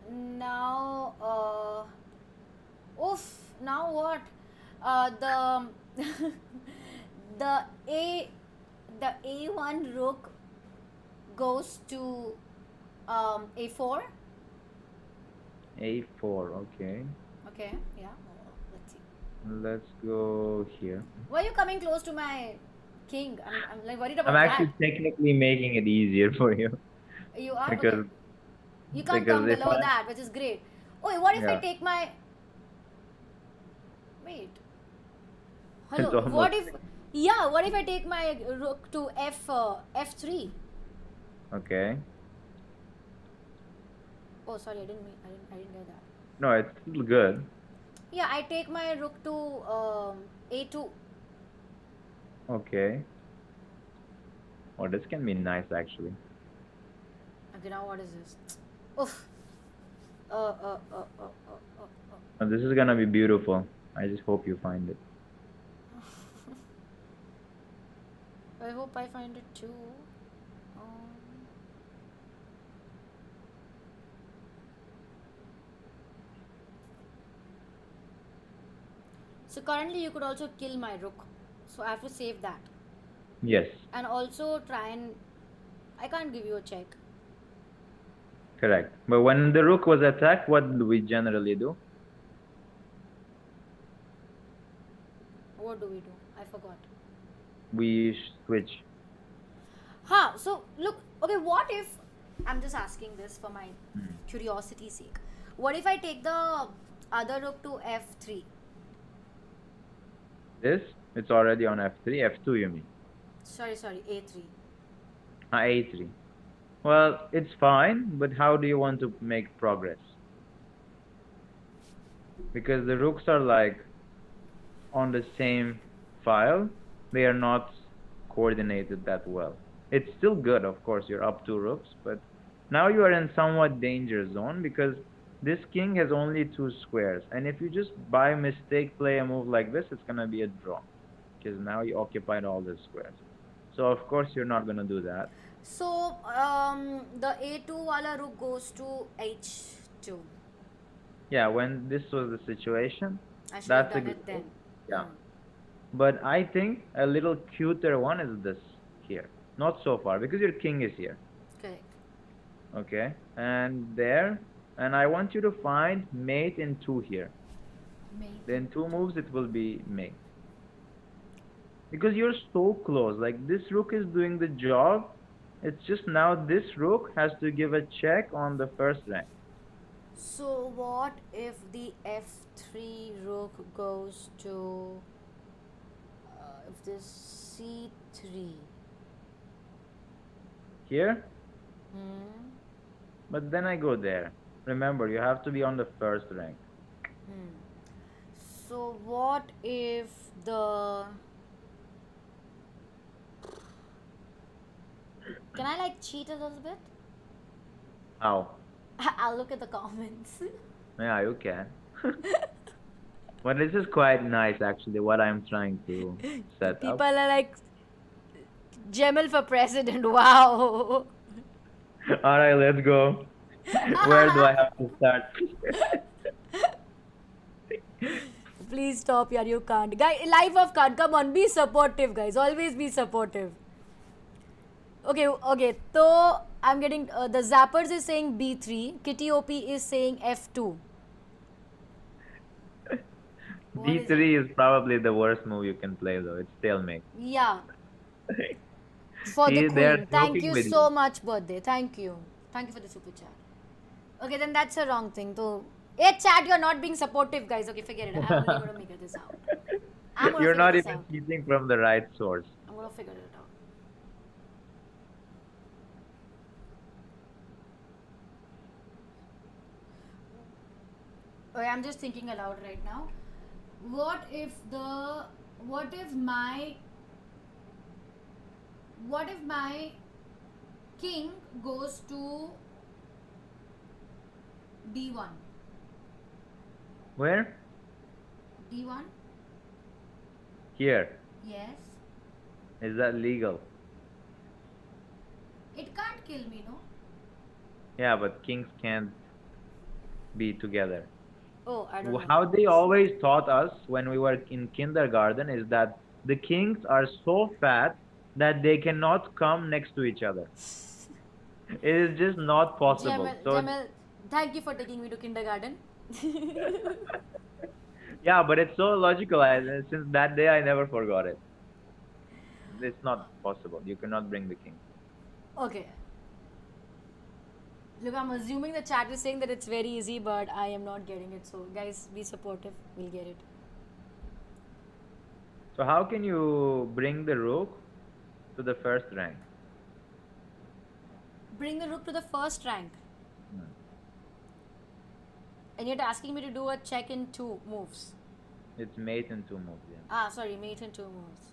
Now, oof. Now what? The the a the a1 rook goes to a4. A4, okay. Okay, yeah. Let's see. Let's go here. Why are you coming close to my king? I'm like worried I'm about that. actually technically making it easier for you You are okay. because You can't come if below I that, which is great. Oh, what if I yeah, take my wait? it's Hello. almost What if I take my rook to f3? okay. Oh, sorry, I didn't get that. No, it's still good. Yeah, I take my rook to a2. Okay. Oh, this can be nice actually. Okay, now what is this? Oof. Uh, uh, uh, uh, uh, uh, Oh, this is gonna be beautiful. I just hope you find it. I hope I find it too. Um, so currently you could also kill my rook. So I have to save that. Yes, And also try and I can't give you a check. correct. But when the rook was attacked, what do we generally do? What do we do? I forgot. We switch. So look, okay, what if I'm just asking this for my Hmm. curiosity's sake. What if I take the other rook to f3? This, it's already on f3. F2, you mean? Sorry, a3. A3. Well, it's fine, but how do you want to make progress? because the rooks are like on the same file. They are not coordinated that well. It's still good, of course, you're up two rooks, but now you are in somewhat danger zone because this king has only two squares, and if you just by mistake play a move like this, it's gonna be a draw because now you occupied all the squares. So of course you're not gonna do that. So the A2 wala rook goes to H2. Yeah, when this was the situation, I should have that's a done good it move. then. Yeah. Hmm. But I think a little cuter one is this here. Not so far because your king is here. Correct. Okay. And there. And I want you to find mate in two here. Mate. Then two moves it will be mate. Because you're so close. Like this rook is doing the job. It's just now this rook has to give a check on the first rank. So what if the F3 rook goes to if this C3? Here. Hmm. But then I go there. Remember, you have to be on the first rank. Hmm. So what if the can I like cheat a little bit? How? I'll look at the comments. Yeah, you can. But this is quite nice, actually, what I'm trying to set People up. are like Cemil for president. Wow. All right, let's go. Where do I have to start? Please stop, yaar. You can't. Guy, life of Khan. Come on, be supportive, guys. Always be supportive. Okay, okay. So I'm getting the Zappers is saying B3. Kitty OP is saying F2. What is it? D3 is probably the worst move you can play, though. It's stalemate. Yeah, for the See, they're queen. Thank joking you with so you. much, birthday. Thank you. Thank you for the super chat. Okay, then that's a wrong thing. So, hey, chat, you're not being supportive, guys. Okay, forget it. I'm really gonna figure this out. I'm gonna You're figure not this even out. cheating from the right source. I'm gonna figure it out. Okay, I'm just thinking aloud right now. What if the what if my what if my king goes to D1? Where? D1? Here. Yes. Is that legal? It can't kill me, no? Yeah, but kings can't be together. Oh, I don't know. How they always taught us when we were in kindergarten is that the kings are so fat that they cannot come next to each other. It is just not possible. Jamil, thank you for taking me to kindergarten. Yeah, but it's so logical. Since that day, I never forgot it. It's not possible. You cannot bring the king. Okay. Look, I'm assuming the chat is saying that it's very easy, but I am not getting it. So, guys, be supportive. We'll get it. So how can you bring the rook to the first rank? Bring the rook to the first rank. And you're asking me to do a check in 2 moves. It's mate in two moves. Yeah. Ah, sorry, mate in 2 moves.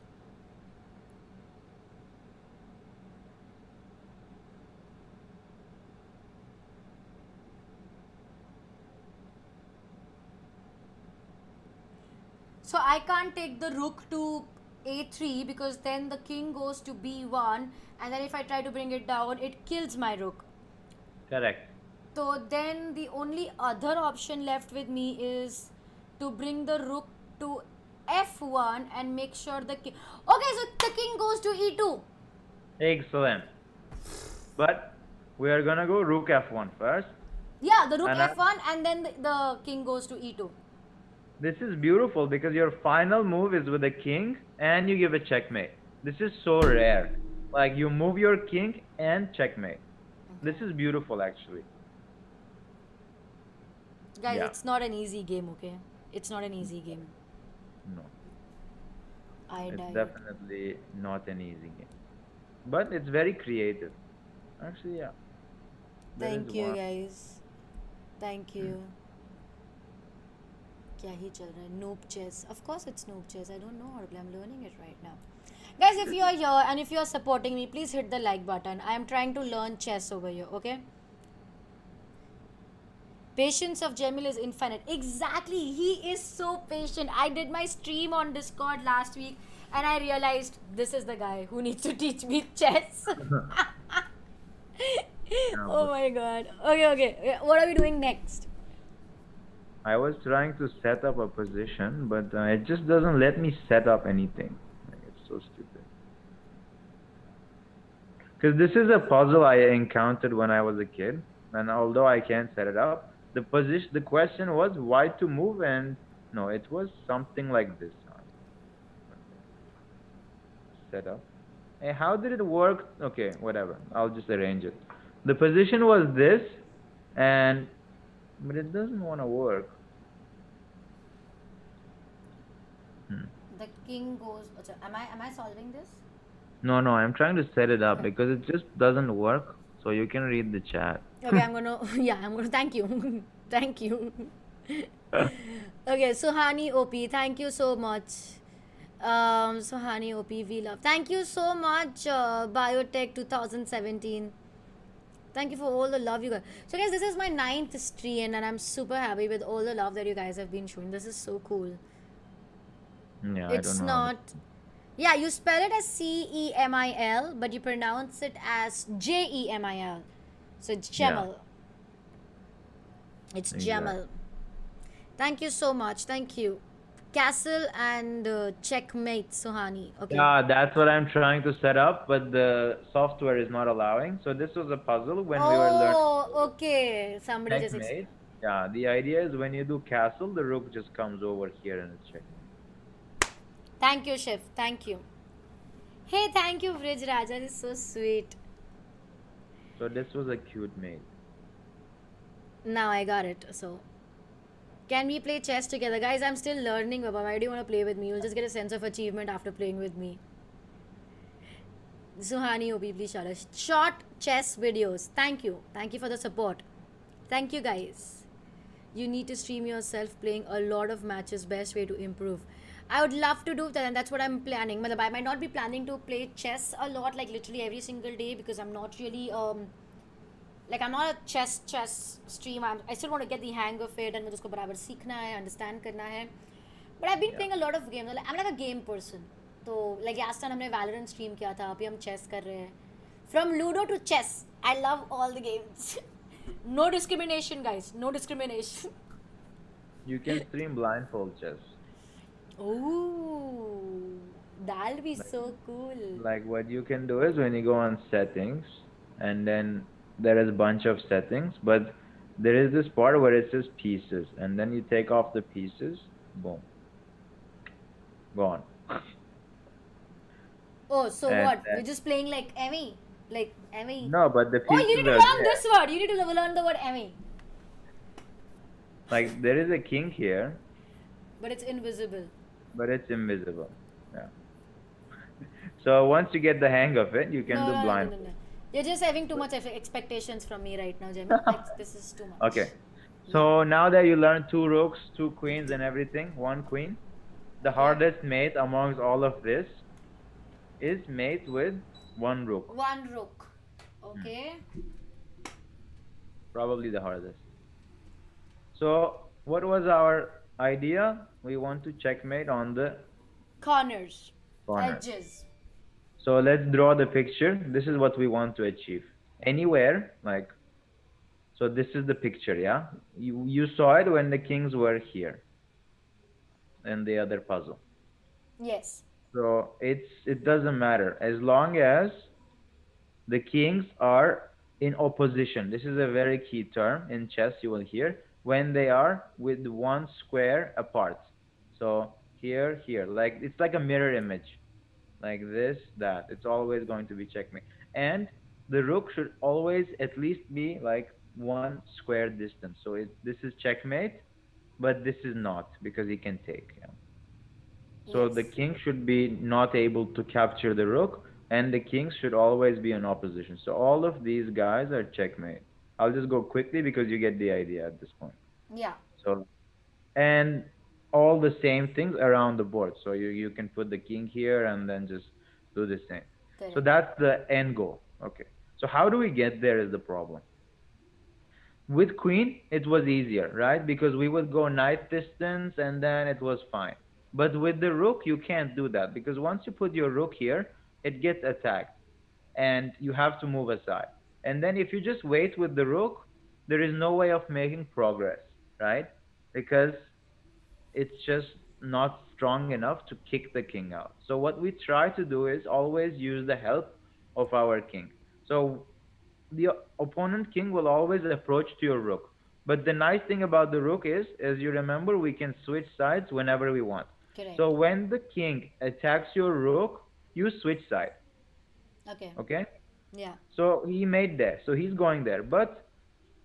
So I can't take the rook to a3 because then the king goes to b1, and then if I try to bring it down, it kills my rook. Correct. So then the only other option left with me is to bring the rook to f1 and make sure the king. Okay, so the king goes to e2. Excellent. But we are gonna go rook f1 first. Yeah, the rook And f1 and then the king goes to e2. This is beautiful because your final move is with the king and you give a checkmate. This is so rare. Like you move your king and checkmate. This is beautiful actually. Guys, Yeah. it's not an easy game, okay? It's not an easy game. No, I it's died. definitely not an easy game. But it's very creative. Actually, yeah. There Thank is you, one. guys. Thank you. क्या ही चल रहा है? Noob chess. Of course it's noob chess. I don't know horribly. I'm learning it right now. Guys, if you are here and if you are supporting me, please hit the like button. I am trying to learn chess over here, okay? Patience of Jamil is infinite. Exactly. He is so patient. I did my stream on Discord last week and I realized this is the guy who needs to teach me chess. Yeah, Oh but my god. Okay, okay. What are we doing next? I was trying to set up a position, but it just doesn't let me set up anything. Like, it's so stupid. Because this is a puzzle I encountered when I was a kid, and although I can't set it up, the question was why to move, and no, it was something like this. Set up. Hey, how did it work? Okay, whatever. I'll just arrange it. The position was this, and but it doesn't want to work. Hmm. The king goes. Achha, am I solving this? No, no, I'm trying to set it up Okay. because it just doesn't work. So you can read the chat. Okay, I'm gonna. Yeah, I'm gonna. Thank you. Thank you. Okay, Suhani OP, thank you so much. Suhani OP, we love. Thank you so much, Biotech 2017. Thank you for all the love you guys. So, guys, this is my 9th stream, and I'm super happy with all the love that you guys have been showing. This is so cool. Yeah, I don't It's know how to. not. Yeah, you spell it as Cemil, but you pronounce it as Jemil. So it's Yeah, Cemil. It's exactly. Cemil. Thank you so much. Thank you. Castle and checkmate, Suhani. Okay. Yeah, that's what I'm trying to set up, but the software is not allowing. So this was a puzzle when we were learning Oh, okay. Somebody just checkmate. Yeah, the idea is when you do castle, the rook just comes over here and it's checkmate. Thank you, chef. Thank you. Hey, thank you, Bridge Raja. This is so sweet. So this was a cute mate. Now I got it. So, can we play chess together? Guys, I'm still learning, Baba. Why do you want to play with me? You'll just get a sense of achievement after playing with me. Suhani OB, please shout us. Short chess videos. Thank you. Thank you for the support. Thank you, guys. You need to stream yourself playing a lot of matches. Best way to improve. I would love to do that, and that's what I'm planning. I might not be planning to play chess a lot, like literally every single day, because I'm not really like I'm not a chess stream. I still want to get the hang of it and मुझे उसको बराबर सीखना है, understand करना है. But I've been Yeah. playing a lot of games. I'm like a game person. तो like last time हमने Valorant stream किया था, अभी हम chess कर रहे हैं. From Ludo to chess, I love all the games. No discrimination, guys. No discrimination. You can stream blindfold chess. Oh, that'll be Like, so cool. like what you can do is when you go on settings, and then there is a bunch of settings, but there is this part where it says pieces, and then you take off the pieces, boom, gone. Oh, so And what? then, You're just playing like Emmy? Like Emmy? no, but the Oh, you need pieces to are learn there. this word. You need to learn the word Emmy. Like there is a king here, But it's invisible. but it's invisible. Yeah. So once you get the hang of it, you can No, do no, no, no, no, blindfold. no. You're just having too much expectations from me right now, Jamie. Like, this is too much. Okay. Yeah. So now that you learned two rooks, two queens, and everything, one queen, the Okay. hardest mate amongst all of this is mate with one rook. One rook. Okay. Probably the hardest. So what was our idea? We want to checkmate on the Corners. corner. Edges. So let's draw the picture. This is what we want to achieve. Anywhere, like, so this is the picture, yeah? You saw it when the kings were here in the other puzzle. Yes. So it doesn't matter as long as the kings are in opposition. This is a very key term in chess you will hear when they are with one square apart. So here, here, like it's like a mirror image, like this, that. It's always going to be checkmate. And the rook should always at least be like one square distance. So this is checkmate, but this is not because he can take. Yeah. So the Yes. king should be not able to capture the rook, and the kings should always be in opposition. So all of these guys are checkmate. I'll just go quickly because you get the idea at this point. Yeah. So, and all the same things around the board. So you can put the king here and then just do the same. So Correct. that's the end goal. Okay. So how do we get there is the problem. With queen, it was easier, right? Because we would go knight distance and then it was fine. But with the rook, you can't do that because once you put your rook here, it gets attacked and you have to move aside. And then if you just wait with the rook, there is no way of making progress, right? Because it's just not strong enough to kick the king out. So what we try to do is always use the help of our king. So the opponent king will always approach to your rook. But the nice thing about the rook is, as you remember, we can switch sides whenever we want. So Correct. when the king attacks your rook, you switch side. Okay. Okay? Yeah. So he made there. So he's going there. But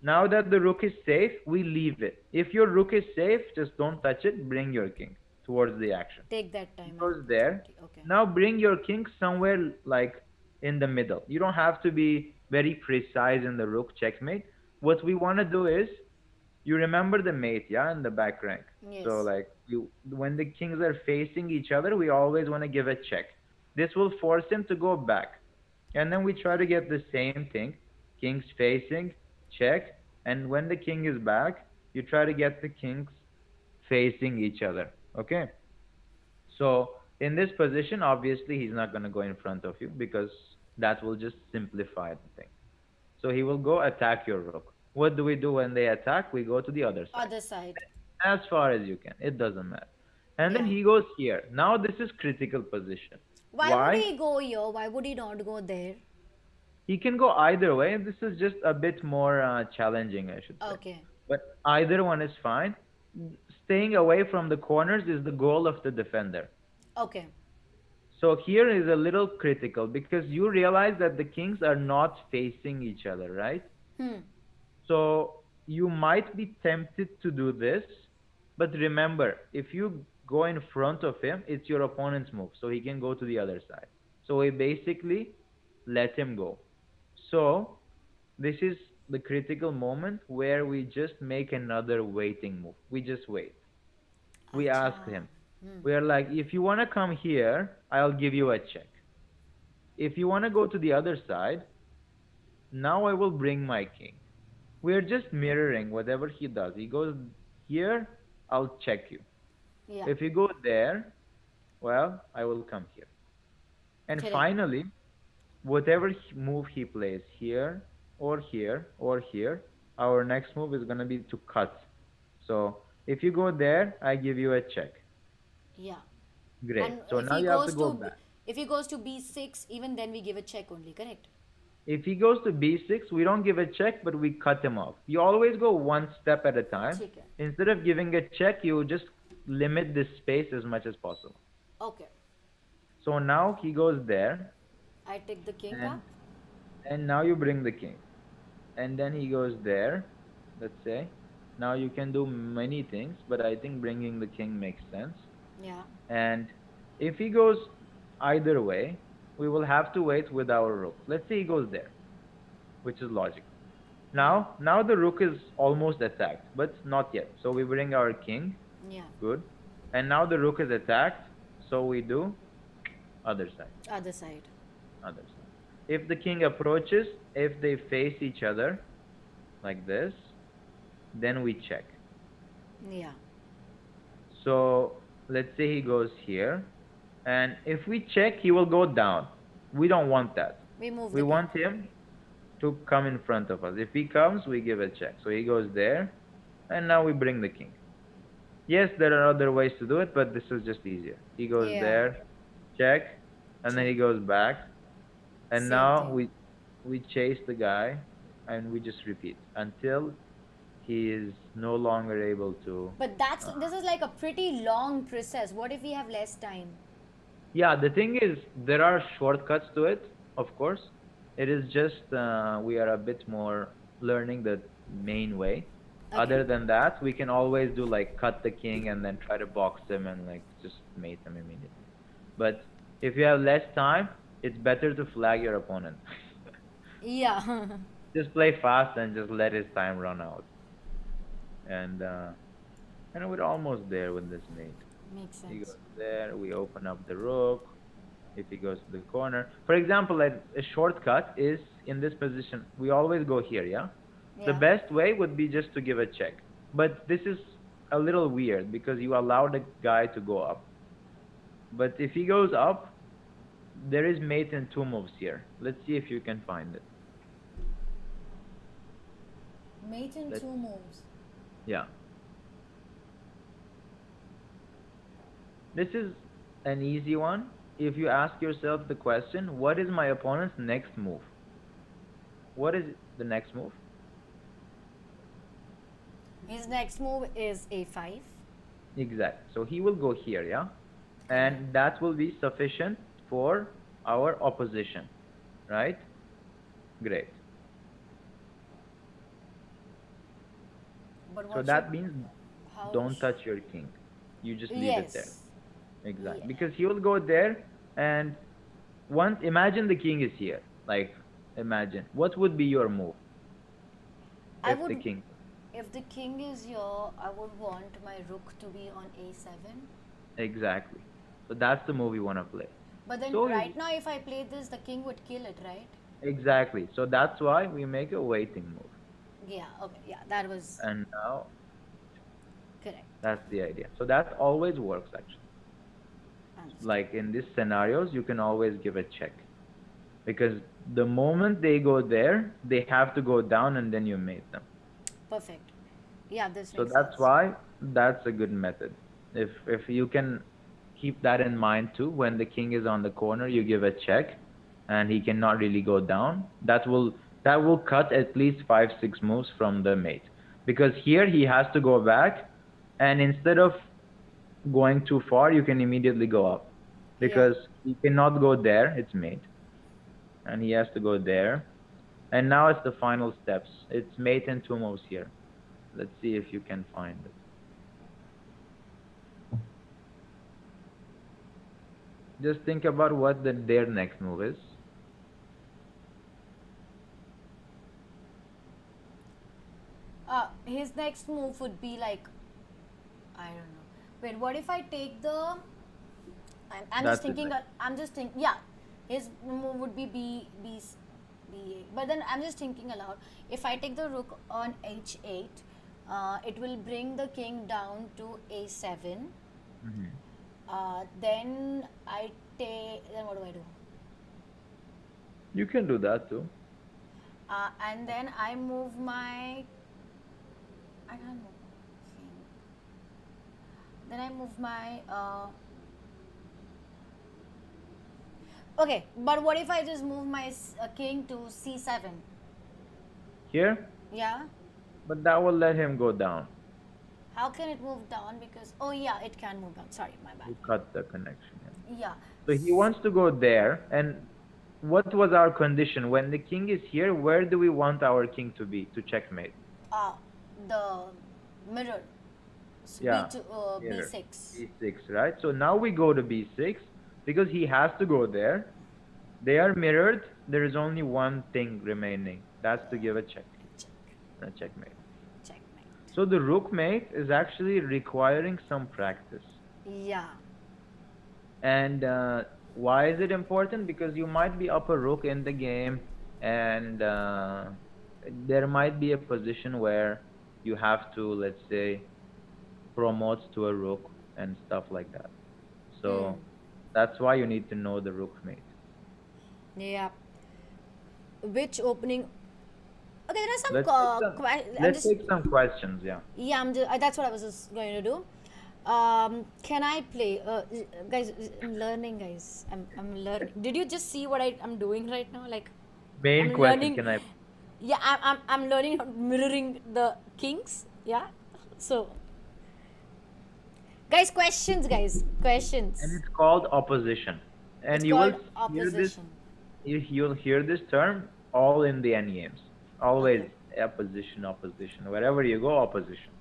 now that the rook is safe, we leave it. If your rook is safe, just don't touch it. Bring your king towards the action. Take that He time and goes there. opportunity. Okay. Now bring your king somewhere like in the middle. You don't have to be very precise in the rook checkmate. What we want to do is, you remember the mate, yeah, in the back rank. So Yes. like when the kings are facing each other, we always want to give a check. This will force him to go back. And then we try to Correct. get the same thing, kings facing, check, and when the king is back, you try to get the kings facing each other. Okay? So in this position, obviously he's not going to go in front of you because that will just simplify the thing. So he will go attack your rook. What do we do when they attack? We go to the other side. Other side. As far as you can. It doesn't matter. And then Yeah. he goes here. Now this is critical position. Why would Why? he go here? Why would he not go there? He can go either way. This is just a bit more challenging, I should say. Okay. But either one is fine. Staying away from the corners is the goal of the defender. Okay. So here is a little critical because you realize that the kings are not facing each other, right? Hmm. So you might be tempted to do this, but remember, if you go in front of him, it's your opponent's move, so he can go to the other side. So we basically let him go. So this is the critical moment where we just make another waiting move. We just wait. We Acha. ask him. Hmm. We are like, if you want to come here, I'll give you a check. If you want to go to the other side, now I will bring my king. We're just mirroring whatever he does. He goes here, I'll check you. Yeah. If you go there, well, I will come here. And Correct. finally, whatever move he plays here or here or here, our next move is going to be to cut. So if you go there, I give you a check. Yeah. Great. And So if now he you have to goes go to back. if he goes to B6, even then we give a check only, correct? If he goes to b6, we don't give a check, but we cut him off. You always go one step at a time. ठीक है. Instead of giving a check, you just limit this space as much as possible. Okay. So now he goes there, I take the king and up. now you bring the king, and then he goes there. Let's say now you can do many things, but I think bringing the king makes sense. Yeah. And if he goes either way, we will have to wait with our rook. Let's say he goes there, which is logical. Yeah. Now the rook is almost attacked, but not yet. So we bring our king, Yeah. good. And now the rook is attacked, so we do other side, Other side. other side. If the king approaches, if they face each other like this, then we check. Yeah. So let's say he goes here, and if we check, he will go down. We don't want that. We move We the king. want him to come in front of us. If he comes, we give a check. So he goes there, and now we bring the king. Yes, there are other ways to do it, but this is just easier. He goes Yeah. there, check, and then he Check. goes back, and Same now thing. we chase the guy, and we just repeat until he is no longer able to. But this is like a pretty long process. What if we have less time? Yeah, the thing is, there are shortcuts to it, of course. It is just we are a bit more learning the main way. Okay. Other than that, we can always do like cut the king and then try to box him and like just mate him immediately. But if you have less time, it's better to flag your opponent. Yeah. Just play fast and just let his time run out. And And we're almost there with this mate. Makes He sense. goes there, we open up the rook. If he goes to the corner. For example, like a shortcut is in this position. We always go here, yeah? The Yeah. best way would be just to give a check. But this is a little weird because you allow the guy to go up. But if he goes up, there is mate in two moves here. Let's see if you can find it. Mate in Let's, 2 moves. yeah. This is an easy one. If you ask yourself the question, what is my opponent's next move? What is the next move? His next move is a5. Exactly. So he will go here, yeah? And that will be sufficient for our opposition, right? Great. But So what that should means how don't sh- touch your king. You just leave it there. Yes. Exactly. Yeah. Because he will go there and once imagine the king is here. Like imagine. What would be your move I if the would king if the king is here, I would want my rook to be on a7. exactly. So that's the move you want to play. But then So you right now if I play this, the king would kill it, right? exactly. So that's why we make a waiting move. Yeah, okay. Yeah, that was And now correct. that's the idea. So that always works actually. Understood. Like in these scenarios, you can always give a check. Because the moment they go there, they have to go down and then you mate them. Perfect. Yeah, this So makes that's sense. why that's a good method. If you can keep that in mind too, when the king is on the corner, you give a check and he cannot really go down. That will cut at least 5-6 moves from the mate. Because here he has to go back and instead of going too far, you can immediately go up. Yeah. Because he cannot go there, it's mate. And he has to go there. And now it's the final steps. It's mate and two moves here. Let's see if you can find it. Just think about what their next move is. His next move would be like, I don't know. Wait, what if I take the? I'm just That's it, thinking. like, I'm just thinking. Yeah, his move would be B8. But then I'm just thinking aloud. If I take the rook on H8, it will bring the king down to A7. mhm. Then I take. Then what do I do? You can do that too. And then I move my. I can't move. King. Then I move my. Okay, but what if I just move my king to C7? Here, Yeah? but that will let him go down. How can it move down? Because, oh yeah, it can move down. Sorry, my bad. You cut the connection. Yeah. Yeah. So he wants to go there. And what was our condition? When the king is here, where do we want our king to be to checkmate? The mirror. Yeah, B2, here, B6. B6, right? So now we go to B6 because he has to go there. They are mirrored. There is only one thing remaining. That's to give a check, Check. a checkmate. Checkmate. So the rook mate is actually requiring some practice. Yeah. And why is it important? Because you might be up a rook in the game, and there might be a position where you have to, let's say, promote to a rook and stuff like that. So that's why you need to know the rook mate. Yeah. Which opening? Okay, there are some. Let's take some, I'm let's just. take some questions. Yeah. Yeah, that's what I was just going to do. Can I play? Guys, I'm learning, guys. I'm learning. Did you just see what I'm doing right now? Like, Main I'm question. learning. Can I? Yeah, I'm learning mirroring the kings. Yeah. So, guys, questions, guys, And questions. it's called opposition. And It's you will called hear this. opposition. You'll hear this term all in the end games. Always Okay. opposition. Wherever you go, opposition.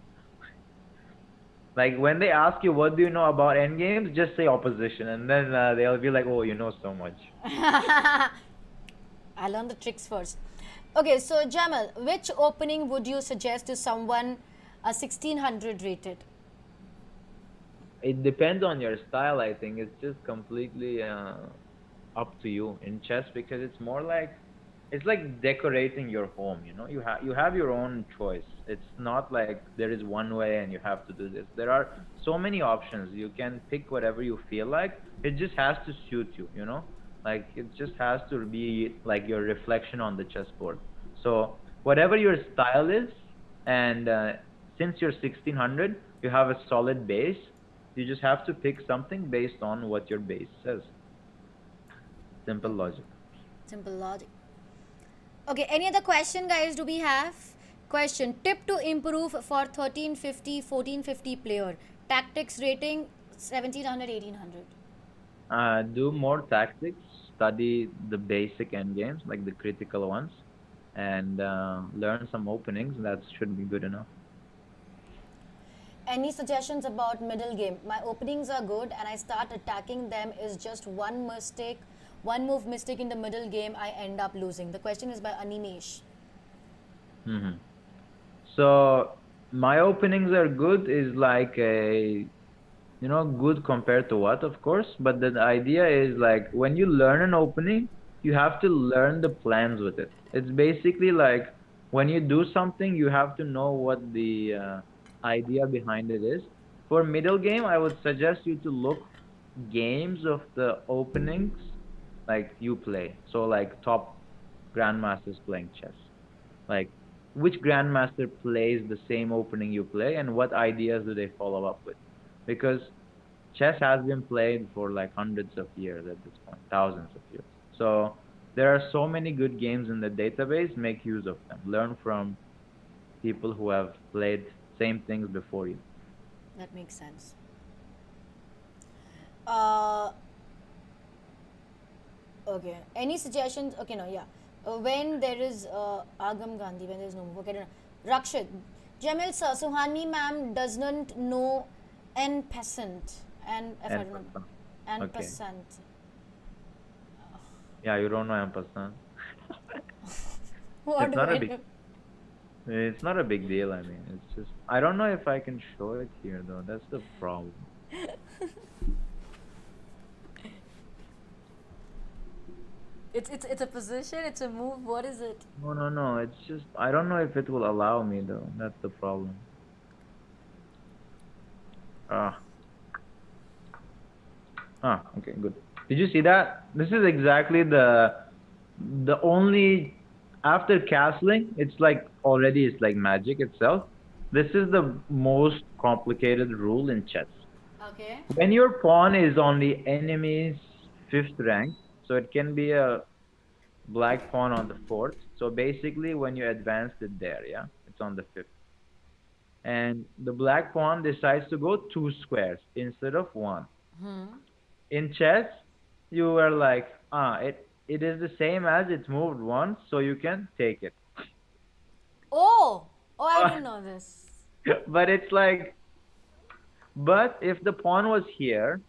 Like when they ask you what do you know about end games, just say opposition, and then they'll be like, "Oh, you know so much." I learned the tricks first. Okay, so Jamal, which opening would you suggest to someone 1600 rated? it depends on your style. I think it's just completely up to you in chess because it's like decorating your home. You have your own choice. It's not like there is one way and you have to do this. There are so many options. You can pick whatever you feel like. It just has to suit you. Like it just has to be like your reflection on the chessboard. So whatever your style is, and since you're 1600, you have a solid base. You just have to pick something based on what your base says. Simple logic. Simple logic. Okay, any other question, guys? Do we have question? Tip to improve for 1350, 1450 player. Tactics rating 1700, 1800. Do more tactics, study the basic endgames, like the critical ones, and learn some openings. That should be good enough. Any suggestions about middle game? My openings are good and I start attacking them is just one move mistake in the middle game I end up losing. The question is by Animesh. hmm So my openings are good is like good compared to what, of course, but the idea is like when you learn an opening, you have to learn the plans with it. It's basically like when you do something, you have to know what the idea behind it is. For middle game, I would suggest you to look games of the openings like you play. So like top grandmasters playing chess. Like which grandmaster plays the same opening you play and what ideas do they follow up with? Because chess has been played for like hundreds of years at this point, thousands of years. So there are so many good games in the database. Make use of them. Learn from people who have played same things before you. That makes sense. Uh, okay. Any suggestions? Okay, no, yeah. When there is Agam Gandhi, when there is no move. Okay, no. Rakshit. Jamil sir, Suhani ma'am does not know N peasant. And if I And don't know. person. N Okay. percent. Yeah, you don't know Ampersand. What It's do not a I big do? it's not a big deal. I mean, it's just I don't know if I can show it here though. That's the problem. It's a position, it's a move. What is it? No, no, no. It's just I don't know if it will allow me though. That's the problem. Ah, okay, good. Did you see that? This is exactly the only after castling, it's like already it's like magic itself. This is the most complicated rule in chess. Okay. When your pawn is on the enemy's fifth rank, so it can be a black pawn on the fourth. So basically, when you advance it there, yeah, it's on the fifth. And the black pawn decides to go two squares instead of one. In chess, you are like, it is the same as it moved once, so you can take it. Oh, I didn't know this. But it's like, but if the pawn was here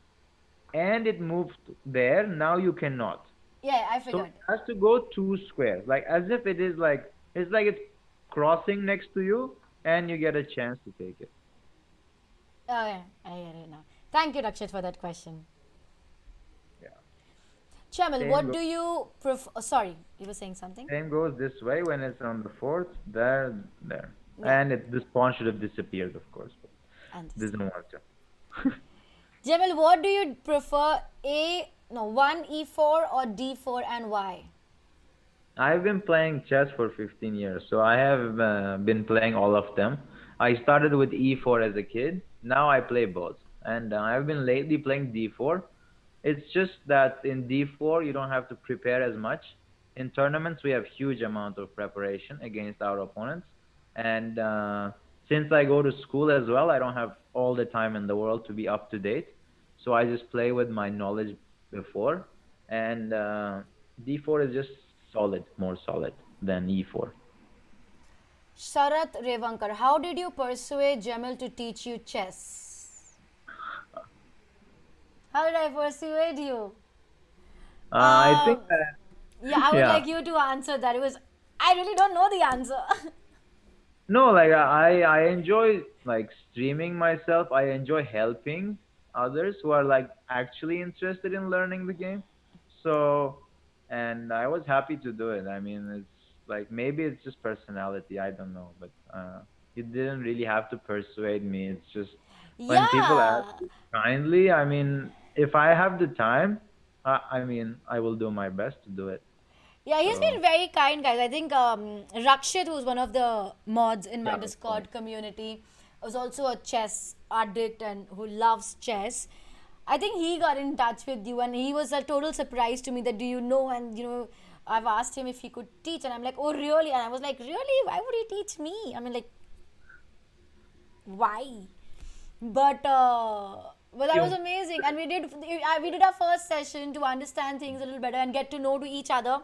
and it moved there, now you cannot. Yeah, I So figured. it has to go two squares, like as if it is like it's crossing next to you, and you get a chance to take it. Okay, I get it now. Thank you, Rakshit, for that question. Yeah. Chamil, Same what go do you prefer? Sorry, you were saying something? same goes this way when it's on the fourth, there, there, Yeah, and this pawn should have disappeared, of course, but understand. doesn't want to. Jamil, what do you prefer? 1 e4 or d4 and why? I've been playing chess for 15 years, so I have been playing all of them. I started with e4 as a kid. Now I play both, and I've been lately playing d4. It's just that in d4 you don't have to prepare as much. In tournaments we have huge amount of preparation against our opponents, and since I go to school as well, I don't have all the time in the world to be up to date. So I just play with my knowledge before, and d4 is just solid, more solid than e4. Sharat Revankar, how did you persuade Jamil to teach you chess? How did I persuade you? I think Um, yeah, I would yeah. like you to answer that. I really don't know the answer. No, like I enjoy like streaming myself. I enjoy helping. others who are like actually interested in learning the game. So, and I was happy to do it. I mean, it's like maybe it's just personality. I don't know, but you didn't really have to persuade me. It's just when people ask Yeah. you kindly. I mean, if I have the time, I mean, I will do my best to do it. Yeah, he's So been very kind, guys. I think Rakshit, who's one of the mods in my yeah, of course. Discord community, was also a chess addict and who loves chess. I think he got in touch with you, and he was a total surprise to me that do you know? And I've asked him if he could teach, and I'm like, oh really? And I was like, really? Why would he teach me? I mean, like, why? But that was You. amazing, and we did our first session to understand things a little better and get to know to each other.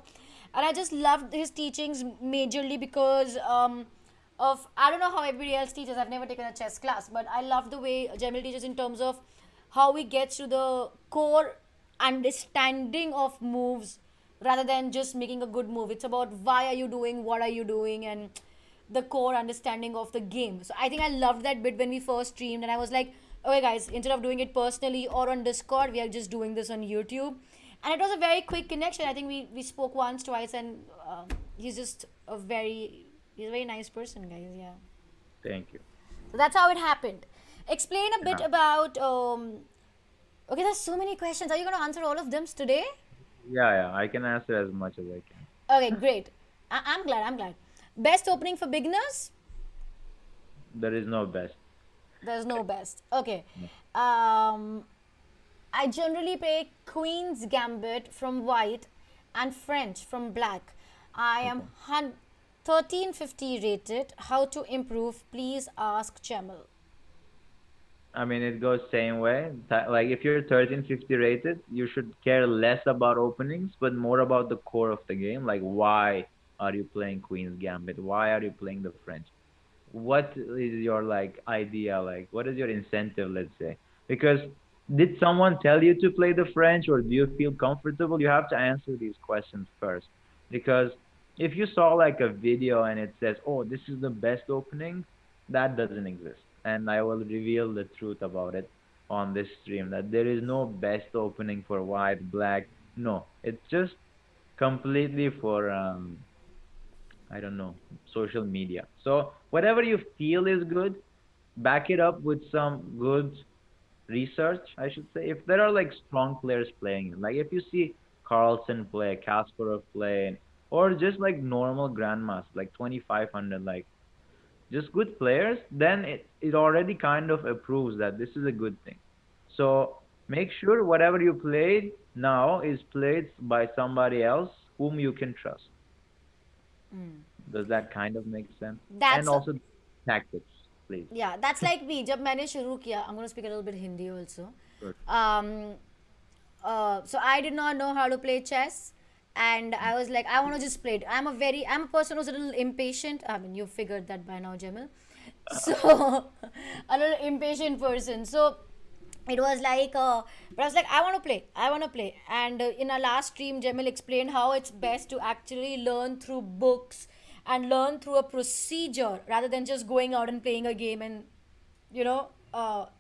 And I just loved his teachings majorly because of I don't know how everybody else teaches. I've never taken a chess class, but I love the way Jamil teaches in terms of how he gets to the core understanding of moves rather than just making a good move. It's about why are you doing, what are you doing, and the core understanding of the game. So I think I loved that bit when we first streamed, and I was like, okay, guys, instead of doing it personally or on Discord, we are just doing this on YouTube. And it was a very quick connection. I think we spoke once, twice, and he's just he's a very nice person, guys. Yeah. Thank you. So that's how it happened. Explain a bit Yeah. about. Okay, there's so many questions. Are you going to answer all of them today? Yeah, yeah. I can answer as much as I can. Okay, great. I'm glad. I'm glad. Best opening for beginners? There is no best. There's no best. Okay. No. Um, I generally play Queen's Gambit from white and French from black. I am Okay. 1350 rated. How to improve? Please ask Cemil. I mean, it goes same way. Like if you're 1350 rated, you should care less about openings, but more about the core of the game. Like why are you playing Queen's Gambit? Why are you playing the French? What is your like idea? Like what is your incentive, let's say? Because did someone tell you to play the French or do you feel comfortable? You have to answer these questions first. Because if you saw like a video and it says, "Oh, this is the best opening," that doesn't exist. And I will reveal the truth about it on this stream that there is no best opening for white, black. No, it's just completely for I don't know, social media. So whatever you feel is good, back it up with some good research, I should say. If there are like strong players playing it, like if you see Carlsen play, Kasparov play, or just like normal grandmaster, like 2500, like just good players, then it already kind of approves that this is a good thing. So make sure whatever you played now is played by somebody else whom you can trust. Does that kind of make sense? And That's also tactics, please. yeah. That's like me. जब मैंने शुरू किया, I'm gonna speak a little bit Hindi also. Good. Um, so I did not know how to play chess, and I was like, I want to just play it. I'm a person who's a little impatient. I mean, you figured that by now, Jamil. So a little impatient person. So it was like, but I was like, I want to play. And in our last stream, Jamil explained how it's best to actually learn through books and learn through a procedure rather than just going out and playing a game and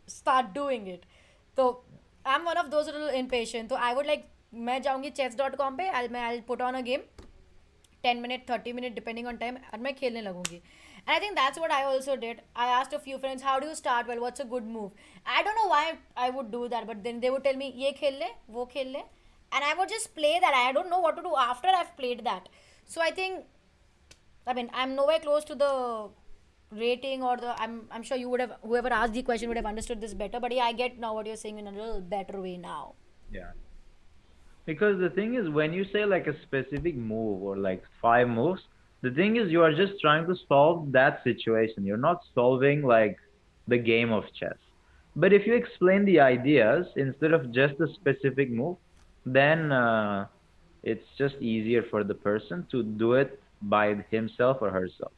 start doing it. So I'm one of those a little impatient. So I would like मैं जाऊंगी chess.com पे I'll put on a game 10 minute 30 minute depending on time and मैं खेलने लगूंगी. And I think that's what I also did. I asked a few friends, how do you start? Well, what's a good move? I don't know why I would do that, but then they would tell me, ये खेल ले, वो खेल ले. And I would just play that. I don't know what to do after I've played that. So I mean, I'm nowhere close to the rating or the. I'm sure you would have, whoever asked the question would have understood this better. But yeah, I get now what you're saying in a little better way now. Yeah. Because the thing is, when you say like a specific move or like five moves, the thing is you are just trying to solve that situation. You're not solving like the game of chess. But if you explain the ideas instead of just a specific move, then it's just easier for the person to do it by himself or herself.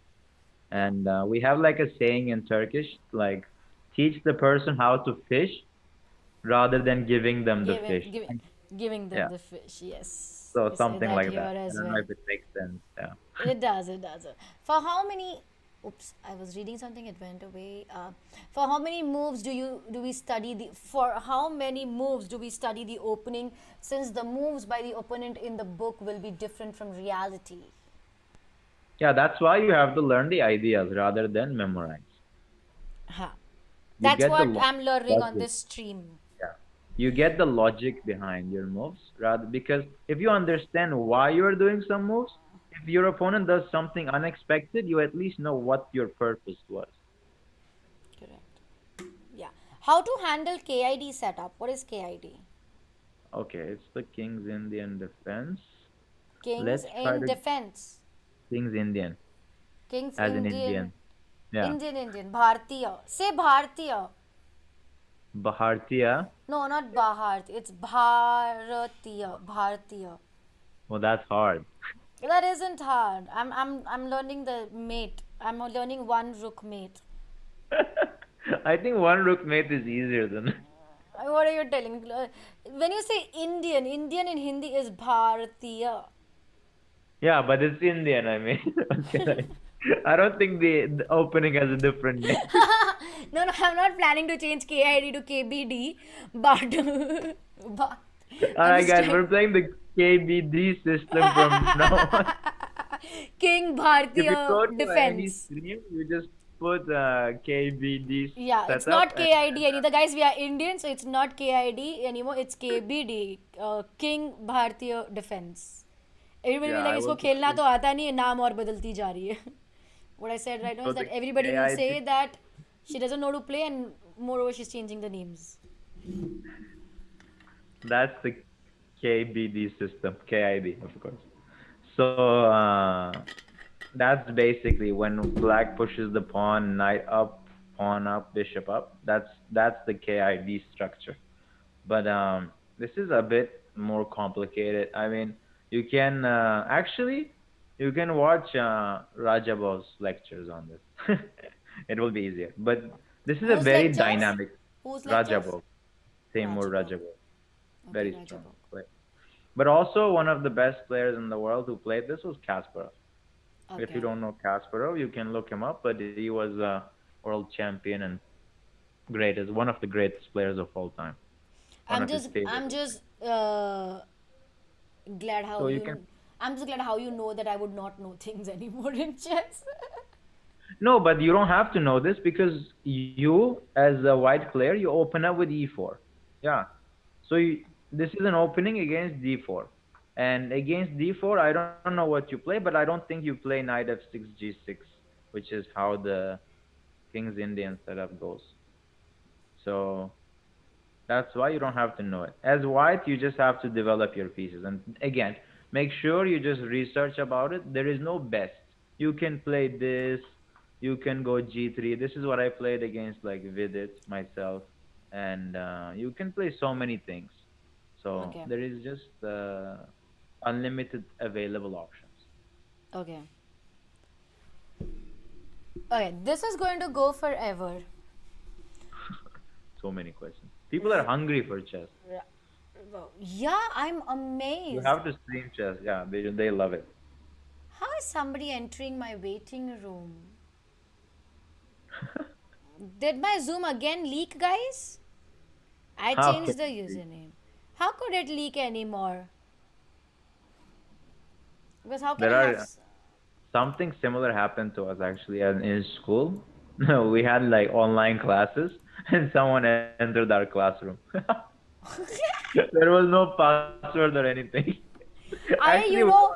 And we have like a saying in Turkish, like teach the person how to fish rather than giving them the Giving, fish. giving, giving them Yeah. the fish. Yes, So we say something that like here that. I as don't know well. if it makes sense. Yeah. It does. It does. For how many? Oops, I was reading something. It went away. For how many moves do we study the? For how many moves do we study the opening? Since the moves by the opponent in the book will be different from reality. Yeah, that's why you have to learn the ideas rather than memorize. Ha. You That's get the what I'm learning on logic. this stream. Yeah. You get the logic behind your moves rather because if you understand why you're doing some moves, if your opponent does something unexpected, you at least know what your purpose was. Correct. Yeah. How to handle KID setup? What is KID? Okay, it's the King's Indian defense. Kings Let's try in to defense. King's Indian Kings as an Indian. Indian. Yeah. Indian. Bhartiya. Say Bhartiya. Bhartiya. No, not Bharti. It's Bharatiya. Bhartiya. Well, that's hard. That isn't hard. I'm learning the mate. I'm learning one rook mate. I think one rook mate is easier than. What are you telling? When you say Indian, Indian in Hindi is Bharatiya. Yeah, but it's Indian, I mean. Okay, right. I don't think the opening has a different name. No, I'm not planning to change KID to KBD, but I'm Alright, just guys, trying. we're playing the KBD system from now on. King If you go Bhartiya to any defense. stream, you just put KBD Yeah, it's setup, not and KID anymore. Guys, we are Indian, so it's not KID anymore. It's KBD, King Bhartiya Defense. Everybody will yeah, be like, I इसको will put खेलना तो आता नहीं है, नाम और बदलती जा रही है. What I said right now so is the that everybody will say KID. that she doesn't know to play, and moreover, she's changing the names. That's the KBD system, KID, of course. So that's basically when black pushes the knight up, bishop up. That's the KID structure. But this is a bit more complicated. I mean, you can actually you can watch Rajabov's lectures on this. It will be easier. But this is a Whose very lectures? dynamic Whose lectures? Rajabov, Timur Rajabok. Rajabov, Okay, very strong Rajabok. player. But also one of the best players in the world who played this was Kasparov. If you Okay. don't know Kasparov, you can look him up. But he was a world champion and greatest, one of the greatest players of all time. One I'm of his just favorite. I'm just glad how So you can. you I'm just glad how you know that I would not know things anymore in chess. No, but you don't have to know this because you, as a white player, you open up with e4. Yeah. So this is an opening against d4. And against d4, I don't know what you play, but I don't think you play knight f6, g6, which is how the King's Indian setup goes. So that's why you don't have to know it. As white, you just have to develop your pieces. And again, make sure you just research about it. There is no best. You can play this. You can go g3. This is what I played against like Vidit myself, and you can play so many things. So Okay. there is just unlimited available options. Okay. Okay. This is going to go forever. So many questions. People are hungry for chess. Yeah, I'm You amazed. have to stream chess. Yeah, they love it. How is somebody entering my waiting room? Did my Zoom again leak, guys? I How changed can the you see? username. How could it leak anymore? Because how can There I have. are something similar happened to us actually in school. We had like online classes, and someone entered our classroom. There was no password or anything. I, Actually, you know,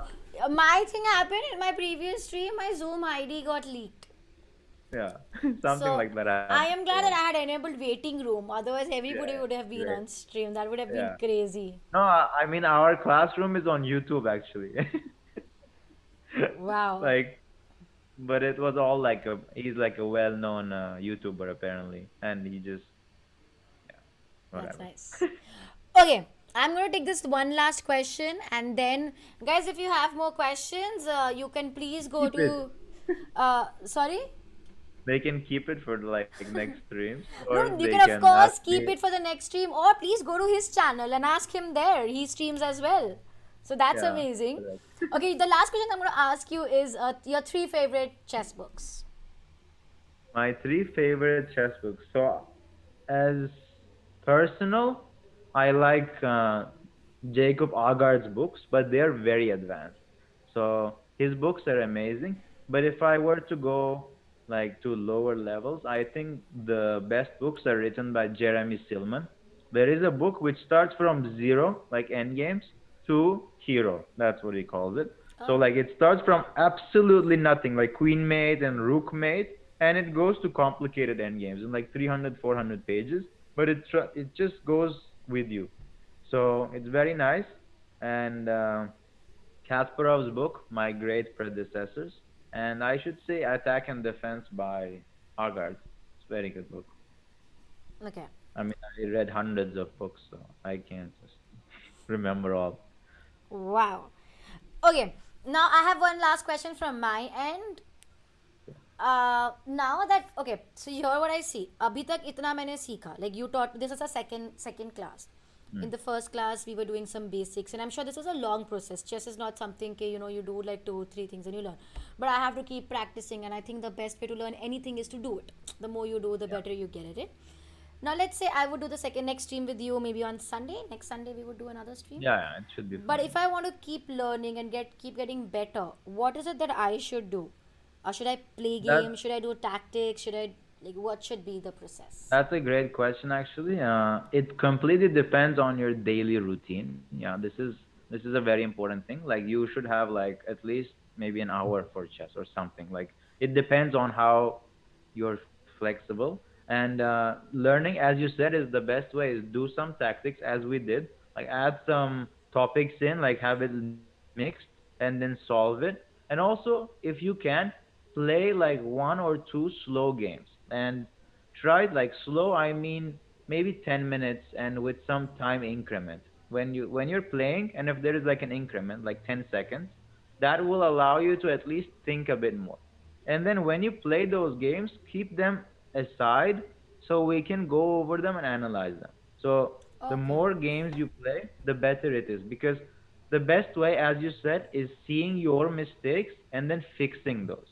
my thing happened in my previous stream, my Zoom ID got leaked. yeah, something So like that I happened am glad to that us. I had enabled waiting room. Otherwise, everybody Yeah, would have been great. on stream. That would have been Yeah. crazy. No, I mean our classroom is on YouTube actually. Wow, Like, but it was all like he's like a well-known YouTuber apparently, and he just yeah, that's whatever. nice. Okay, I'm going to take this one last question, and then, guys, if you have more questions, you can please go Keep it. to. Sorry? They can keep it for like next streams, or No, you they can, of can ask course, keep me. it for the next stream, or please go to his channel and ask him there. He streams as well. So that's Yeah, amazing. correct. Okay, the last question I'm going to ask you is your three favorite chess books. My three favorite chess books. So, as personal, I like Jacob Agard's books, but they're very advanced. So his books are amazing. But if I were to go like to lower levels, I think the best books are written by Jeremy Silman. There is a book which starts from zero, like endgames, to hero. That's what he calls it. So Oh, like it starts from absolutely nothing, like queen mate and rook mate, and it goes to complicated endgames in like 300, 400 pages. But it just goes with you. So it's very nice. And Kasparov's book, My Great Predecessors, and I should say Attack and Defense by Haggard. It's a very good book. okay. I mean, I read hundreds of books, so I can't just remember all. Wow. Okay. Now I have one last question from my end. Now that okay, so here what I see. अभी तक इतना मैंने सीखा. Like you taught this is a second class. In Hmm. the first class, we were doing some basics, and I'm sure this was a long process. Chess is not something that you do like 2 3 things and you learn. But I have to keep practicing, and I think the best way to learn anything is to do it. The more you do, the Yeah. better you get at it. Now let's say I would do the second next stream with you maybe on Sunday. Next Sunday we would do another stream. Yeah, yeah, it should be But fine. if I want to keep learning and keep getting better, what is it that I should do? Should I play That games? Should I do tactics? Should I like what should be the process? That's a great question, actually. It completely depends on your daily routine. Yeah, this is a very important thing. Like you should have like at least maybe an hour for chess or something. Like it depends on how you're flexible. And learning, as you said, is the best way. Is do some tactics as we did. Like add some topics in, like have it mixed, and then solve it. And also, if you can, play like one or two slow games and tried like slow, I mean maybe 10 minutes and with some time increment. When you're playing and if there is like an increment like 10 seconds, that will allow you to at least think a bit more. And then when you play those games, keep them aside so we can go over them and analyze them. So the Okay. more games you play, the better it is because the best way, as you said, is seeing your mistakes and then fixing those.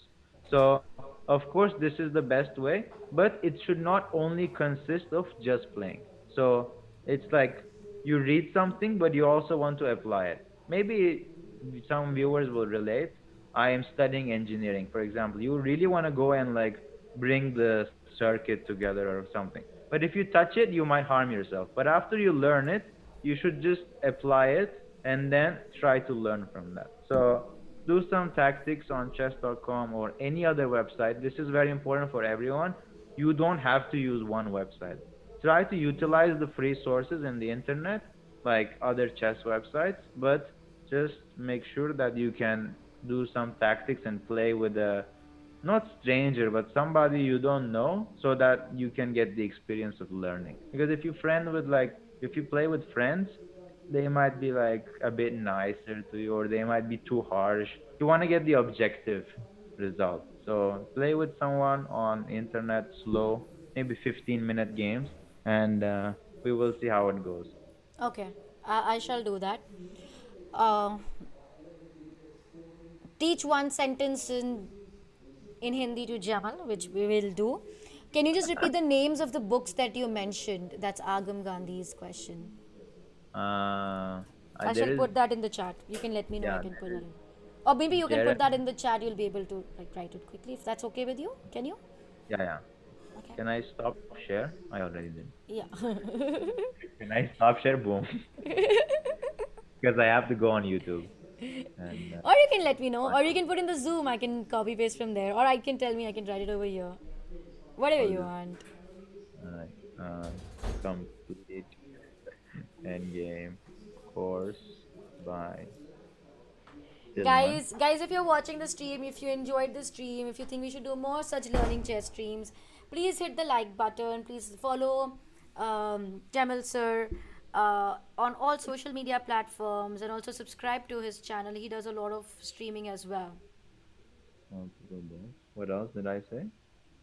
So, of course, this is the best way, but it should not only consist of just playing. So, it's like you read something, but you also want to apply it. Maybe some viewers will relate. I am studying engineering, for example. You really want to go and like bring the circuit together or something. But if you touch it, you might harm yourself. But after you learn it, you should just apply it and then try to learn from that. So do some tactics on chess.com or any other website. This is very important for everyone. You don't have to use one website. Try to utilize the free sources in the internet, like other chess websites, but just make sure that you can do some tactics and play with a not stranger, but somebody you don't know, so that you can get the experience of learning. Because if you play with friends, they might be like a bit nicer to you, or they might be too harsh. You want to get the objective result. So play with someone on internet, slow, maybe 15-minute games, and we will see how it goes. Okay. I shall do that. Uh, Teach one sentence in Hindi to Jamal, which we will do. Can you just repeat the names of the books that you mentioned? That's Agam Gandhi's question. I There shall is, put that in the chat. You can let me know. I yeah, can put there that is in. Or maybe you can put that Jeremy. in the chat. You'll be able to like write it quickly if that's okay with you. Can you? Yeah, yeah. Okay. Can I stop share? I already did. Yeah. Can I stop share? Boom. Because I have to go on YouTube and Or you can let me know. watch Or you can put in the Zoom. I can copy paste from there. Or I can tell me I can write it over here. Whatever all you this. want. Alright. Complete endgame course by Tillman. Guys, if you're watching the stream, if you enjoyed the stream, if you think we should do more such learning chess streams, please hit the like button. Please follow Jamil sir on all social media platforms, and also subscribe to his channel. He does a lot of streaming as well. What else did I say?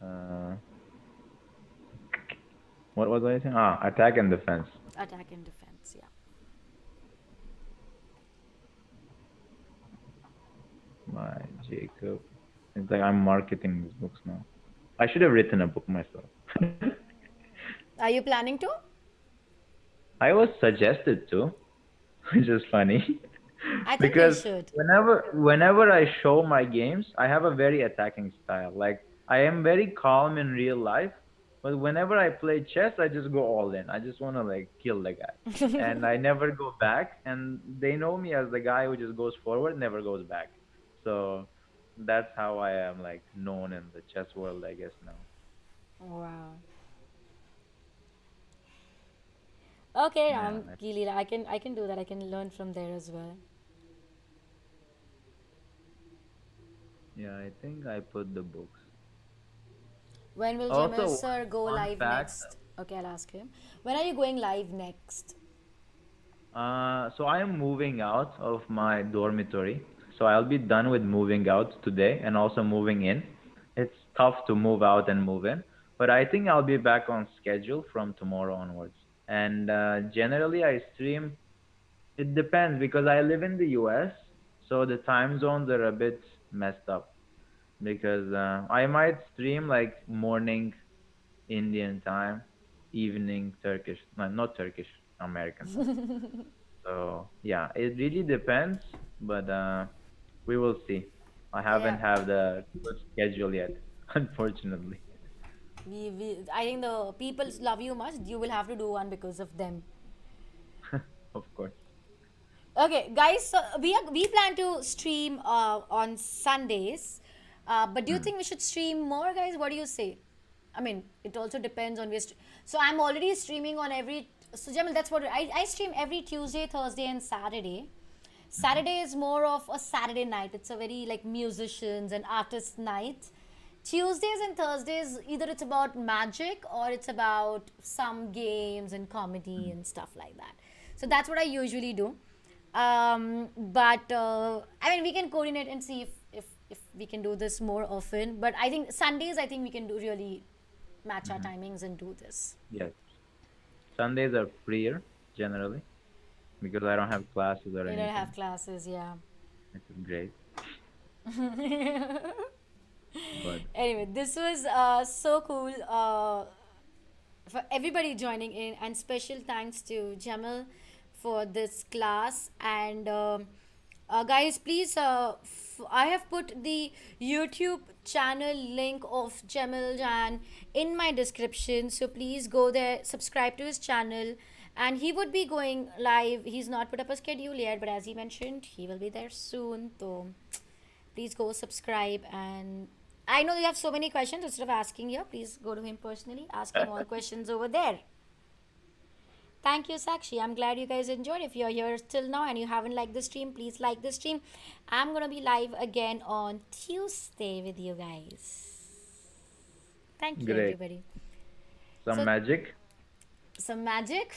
Uh, what was I saying? Ah, attack and defense Attack and defense, yeah. by Jacob. It's like I'm marketing these books now. I should have written a book myself. Are you planning to? I was suggested to, which is funny, I think you because should. whenever I show my games, I have a very attacking style. Like I am very calm in real life, but whenever I play chess, I just go all in. I just want to like kill the guy, and I never go back. And they know me as the guy who just goes forward, never goes back. So that's how I am like known in the chess world, I guess now. Wow. Okay, Yeah, Keely, I can do that. I can learn from there as well. yeah, I think I put the books. When will Jamil Also, sir go one live fact. next? Okay, I'll ask him. When are you going live next? So I am moving out of my dormitory. So I'll be done with moving out today and also moving in. It's tough to move out and move in, but I think I'll be back on schedule from tomorrow onwards. And generally, I stream. It depends because I live in the US, so the time zones are a bit messed up. Because I might stream like morning Indian time, evening Turkish, no, not Turkish, American time. So yeah, it really depends, but we will see. I haven't Yeah, have the good schedule yet, unfortunately. I think the people love you much. You will have to do one because of them. Of course. Okay, guys, so we plan to stream on Sundays, but do you Hmm. think we should stream more, guys? What do you say? I mean, it also depends on so I'm already streaming on every. So Jamal, that's what I stream every Tuesday, Thursday, and Saturday. Hmm. Saturday is more of a Saturday night. It's a very like musicians and artists night. Tuesdays and Thursdays, either it's about magic or it's about some games and comedy Hmm. and stuff like that. So that's what I usually do. But I mean, we can coordinate and see if we can do this more often. But I think Sundays, I think we can do really match our Hmm. timings and do this. Yes. Sundays are freer generally because I don't have classes or You don't have anything, classes, yeah. which is great. But Anyway, this was so cool for everybody joining in, and special thanks to Jamal for this class. And guys, please, I have put the YouTube channel link of Cemil Can in my description, so please go there, subscribe to his channel. And he would be going live. He's not put up a schedule yet, but as he mentioned, he will be there soon. So please go subscribe. And I know you have so many questions. Instead of asking here, please go to him personally, ask him all questions over there. Thank you, Sakshi. I'm glad you guys enjoyed. If you're here till now and you haven't liked the stream, please like the stream. I'm gonna be live again on Tuesday with you guys. Thank you, great. everybody. Some So magic? some magic.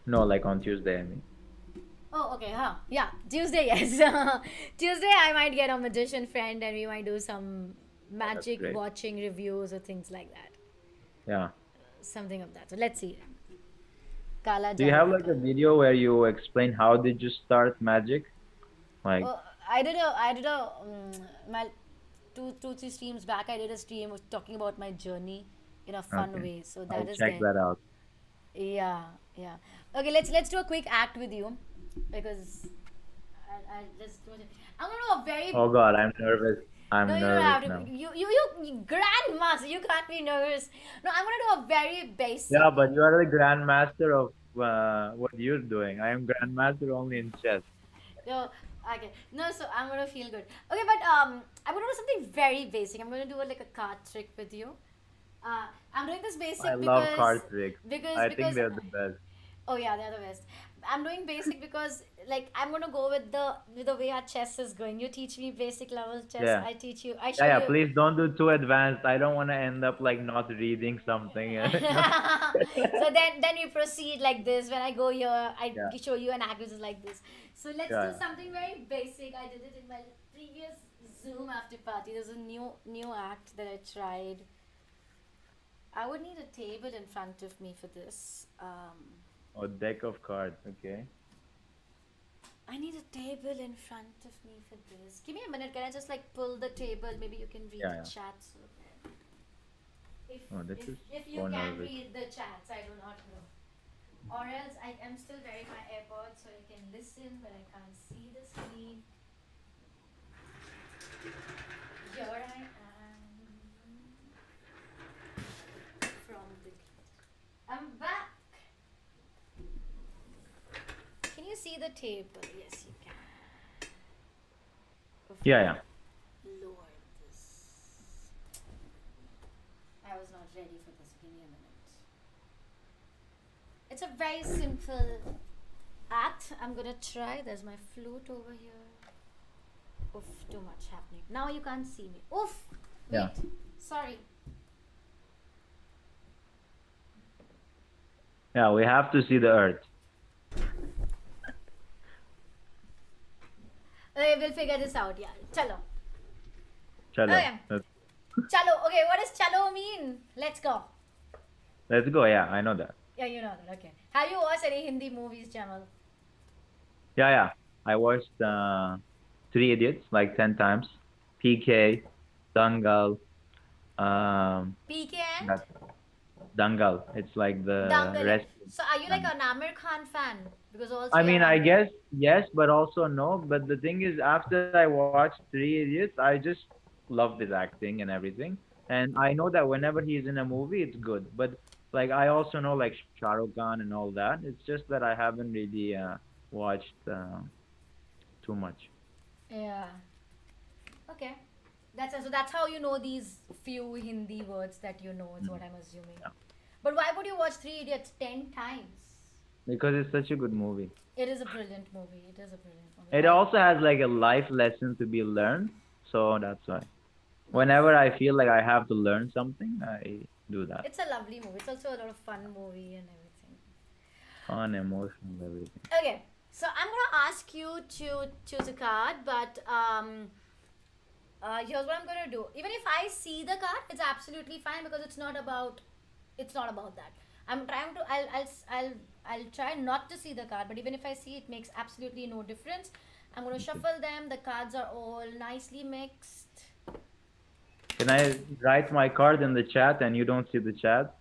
No, like on Tuesday, I mean. Oh, okay, huh? Yeah, Tuesday, yes. Tuesday, I might get a magician friend and we might do some Oh, that's magic great. watching reviews or things like that. Yeah. Something of that. So let's see. Kala Do you have like Jaduvata. a video where you explain how did you start magic? Like, My two, three streams back, I did a stream of talking about my journey in a fun okay, way. So I'll that is check there. that out. Yeah, yeah. Okay, let's do a quick act with you because I just do it. I'm gonna do a very Oh God, I'm nervous. no, I'm you don't nervous have to. now. You grandmaster. You can't be nervous. No, I'm gonna do a very basic. Yeah, but you are the grandmaster of what you're doing. I am grandmaster only in chess. No, okay. No, so I'm gonna feel good. Okay, but I'm gonna do something very basic. I'm gonna do like a card trick with you. I'm doing this I basic love card because tricks. because I think because they're the best. oh yeah, they're the best. I'm doing basic because like I'm gonna go with the way our chess is going. You teach me basic level chess. Yeah. I teach you. I Yeah, show yeah. you. Please don't do too advanced. I don't want to end up like not reading something. No. So then you proceed like this. When I go here, I Yeah, show you an act which is like this. So let's do yeah, something very basic. I did it in my previous Zoom after party. There's a new act that I tried. I would need a table in front of me for this. yeah. Or deck of cards. Okay. I need a table in front of me for this. Give me a minute. Can I just like pull the table? Maybe you can read Yeah, the yeah. chat. So If Oh, this is if you so can nervous. read the chats, I do not know. Or else I am still wearing my AirPods so I can listen, but I can't see the screen. Here I am from the. I'm back. Can you see the tape? Yes, you can. Yeah, yeah. Lord, this. I was not ready for this. Give me a minute. It's a very simple act. I'm gonna try. There's my flute over here. Oof, too much happening. Now you can't see me. Oof! Wait. Yeah. Sorry. Yeah, we have to see the earth. Okay, we'll figure this out. Yeah. Chalo. Chalo. Okay. Chalo. Okay, what does chalo mean? Let's go. Let's go. Yeah, I know that. Yeah, you know that. Okay. Have you watched any Hindi movies, Jamal? Yeah, yeah. I watched Three Idiots like 10 times. PK, Dangal, PK and that's Dangal. It's like the Dangal. rest. So are you like an Amir Khan fan? Because all I three mean, are I Amir guess yes, but also no. But the thing is, after I watched Three Idiots, I just loved his acting and everything. And I know that whenever he's in a movie, it's good. But like, I also know like Shah Rukh Khan and all that. It's just that I haven't really watched too much. Khan? Yeah. Okay. That's how you know these few Hindi words that you know, is what I'm assuming. Yeah. But why would you watch Three Idiots 10 times? Because it's such a good movie. It is a brilliant movie. It is a brilliant movie. It also has like a life lesson to be learned, so that's why. Whenever I feel like I have to learn something, I do that. It's a lovely movie. It's also a lot of fun movie and everything. Fun, emotional, everything. Okay, so I'm gonna ask you to choose a card, but here's what I'm gonna do. Even if I see the card, it's absolutely fine because it's not about that. I'm trying to. I'll try not to see the card, but even if I see it, makes absolutely no difference. I'm gonna shuffle them. The cards are all nicely mixed. Can I write my card in the chat and you don't see the chat?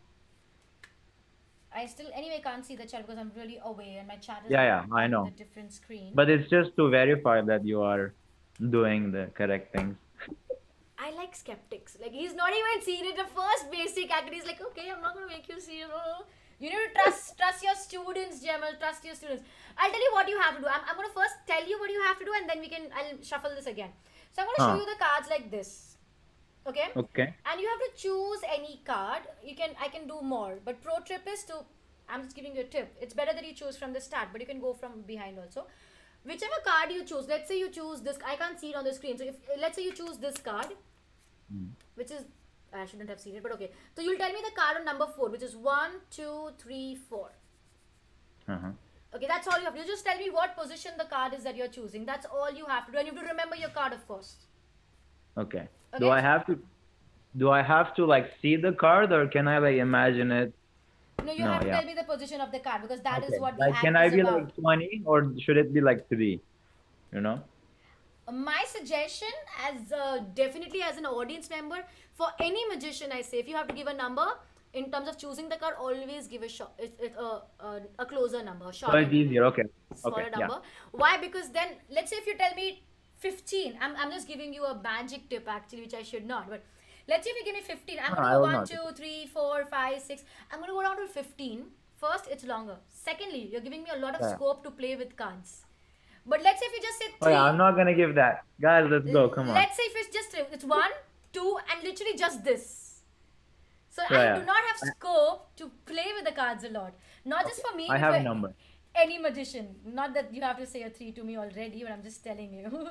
I still anyway can't see the chat because I'm really away and my chat is Yeah, I on know. the different screen. But it's just to verify that you are doing the correct things. I like skeptics. Like he's not even seen it. The first basic act, he's like, okay, I'm not gonna make you see it. You need to trust your students, Jamal. Trust your students. I'll tell you what you have to do. I'm gonna first tell you what you have to do, and then I'll shuffle this again. So I'm gonna show you the cards like this. Okay? Okay. And you have to choose any card. I can do more. But pro tip is to, I'm just giving you a tip. It's better that you choose from the start, but you can go from behind also. Whichever card you choose, let's say you choose this, I can't see it on the screen. So if let's say you choose this card, which is, I shouldn't have seen it, but okay. So you'll tell me the card on number 4, which is 1, 2, 3, 4. Okay, that's all you have to do. Just tell me what position the card is that you're choosing. That's all you have to do. And you have to remember your card, of course. Okay. Okay. Do I have to like see the card or can I like imagine it? No, you have to tell me the position of the card because that is Okay. what the Like, act can I is be about. like 20 or should it be like 3? You know? My suggestion, as definitely as an audience member, for any magician, I say, if you have to give a number in terms of choosing the card, always give a closer number, a So shorter it's easier. Okay. smaller Okay. number. Why? Because then, let's say if you tell me 15, I'm just giving you a magic tip actually, which I should not. But let's say if you give me 15, I'm No, going I to go will 1, not. 2, 3, 4, 5, 6. I'm going to go down to 15. First, it's longer. Secondly, you're giving me a lot of scope to play with cards. But let's say if you just say 3. Oh yeah, I'm not gonna give that. Guys, let's go. Come on. Let's say if it's just it's 1, 2, and literally just this. So Yeah, I do not have scope to play with the cards a lot. Not just for me. I but have for a number. Any magician. Not that you have to say a 3 to me already, but I'm just telling you.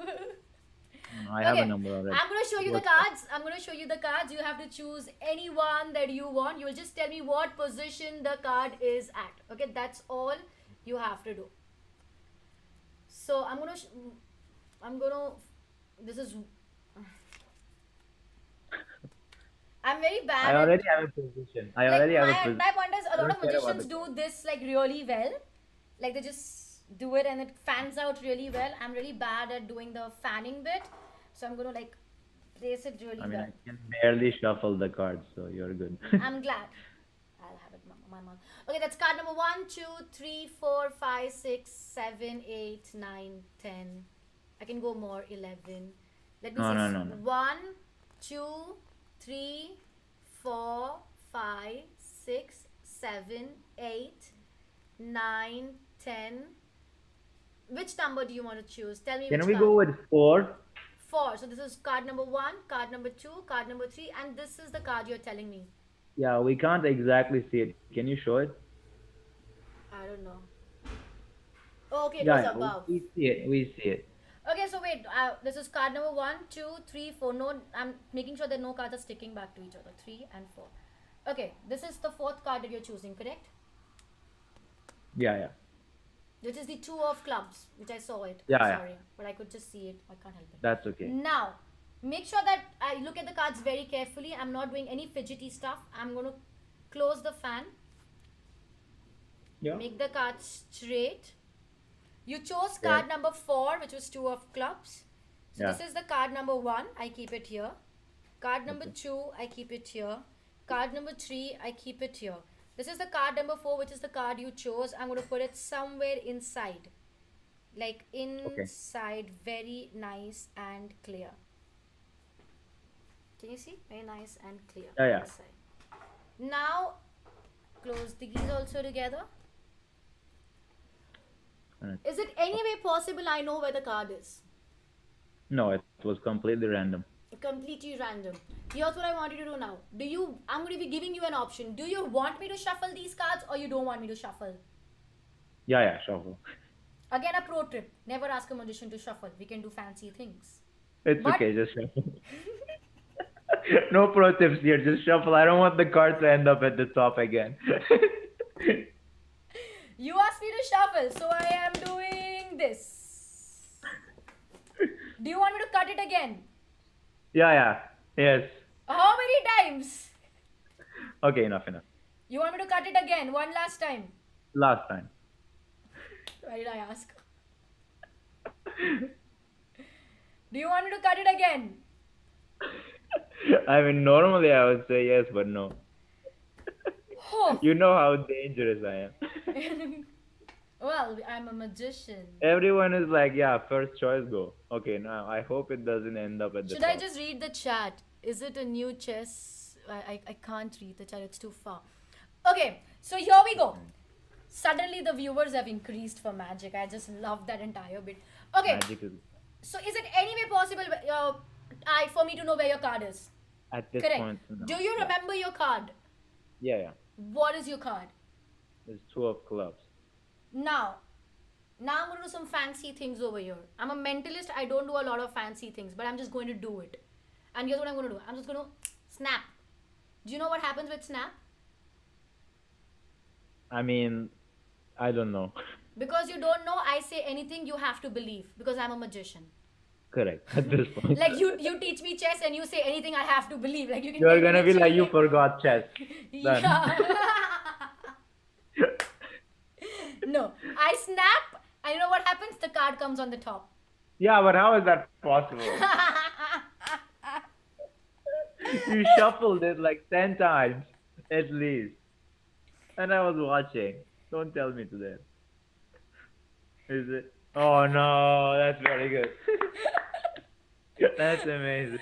I have a number already. I'm going to show you the cards. I'm going to show you the cards. You have to choose any one that you want. You'll just tell me what position the card is at. Okay, that's all you have to do. So this is, I'm very bad I already have a position. I already have a position. my point is, a lot of Don't care about magicians the do this like really well. Like they just do it and it fans out really well. I'm really bad at doing the fanning bit. So I'm going to like Trace it really I mean, well. I can barely shuffle the cards, so you're good. I'm glad. I'll have it, my mom. Okay, that's card number 1, 2, 3, 4, 5, 6, 7, 8, 9, 10. I can go more, 11. Let me No, see. no, no, no. 1, 2, 3, 4, 5, 6, 7, 8, 9, 10. Which number do you want to choose? Tell me Can which we card. go with 4? 4. So this is card number 1, card number 2, card number 3, and this is the card you're telling me. Yeah, we can't exactly see it. Can you show it? I don't know. Oh, okay, it Yeah, was yeah, above. we see it. We see it. Okay, so wait. This is card number 1, 2, 3, 4. No, I'm making sure that no cards are sticking back to each other. 3 and 4. Okay, this is the 4th card that you're choosing, correct? Yeah, yeah. Which is the 2 of clubs, which I saw it. Yeah, I'm yeah. sorry, but I could just see it. I can't help it. That's okay. Now, make sure that I look at the cards very carefully. I'm not doing any fidgety stuff. I'm going to close the fan. Yeah. Make the cards straight. You chose card number 4, which was 2 of clubs. So Yeah. this is the card number 1. I keep it here. Card number 2, I keep it here. Card number 3, I keep it here. This is the card number 4, which is the card you chose. I'm going to put it somewhere inside. Like inside, very nice and clear. Can you see? Very nice and clear. Yeah, yeah. Inside. Now, close these also together. Alright. Is it any way possible I know where the card is? No, it was completely random. Completely random. Here's what I want you to do now. I'm going to be giving you an option. Do you want me to shuffle these cards or you don't want me to shuffle? Yeah, yeah, shuffle. Again, a pro tip. Never ask a magician to shuffle. We can do fancy things. It's But- okay, just shuffle. No pro tips here, just shuffle. I don't want the card to end up at the top again. You asked me to shuffle, so I am doing this. Do you want me to cut it again? Yeah, yeah. Yes. How many times? Okay, enough, enough. You want me to cut it again? One last time. Last time. Why did I ask? Do you want me to cut it again? I mean, normally I would say yes, but no. Oh. You know how dangerous I am. Well, I'm a magician. Everyone is like, yeah, first choice, go. Okay, now I hope it doesn't end up at the Should top. I just read the chat? Is it a new chess? I can't read the chat, it's too far. Okay, so here we go. Suddenly the viewers have increased for magic. I just love that entire bit. Okay, Magic is so is it any way possible for me to know where your card is? at this Correct. point. No. Do you remember your card? Yeah, yeah. What is your card? It's 2 of clubs. Now I'm going to do some fancy things over here. I'm a mentalist. I don't do a lot of fancy things, but I'm just going to do it. And here's what I'm going to do. I'm just going to snap. Do you know what happens with snap? I mean, I don't know. Because you don't know, I say anything you have to believe because I'm a magician. Correct. At this point. Like you teach me chess and you say anything I have to believe. Like you can. You're tell me gonna be that like, you cheating. forgot chess. Done. Yeah. No, I snap. And you know what happens? The card comes on the top. Yeah, but how is that possible? You shuffled it like 10 times at least. And I was watching. Don't tell me to that. Is it? Oh no, that's very good. That's amazing.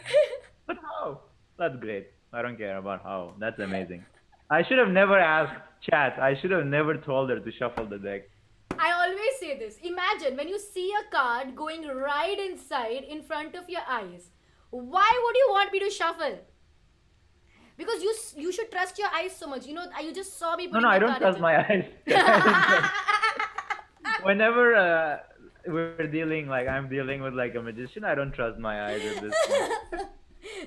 But how? That's great. I don't care about how. That's amazing. I should have never asked chat. I should have never told her to shuffle the deck. I always say this. Imagine when you see a card going right inside in front of your eyes. Why would you want me to shuffle? Because you should trust your eyes so much. You know, you just saw me putting No, I the don't card trust inside. my eyes. Whenever we're dealing, like I'm dealing with like a magician, I don't trust my eyes at this point.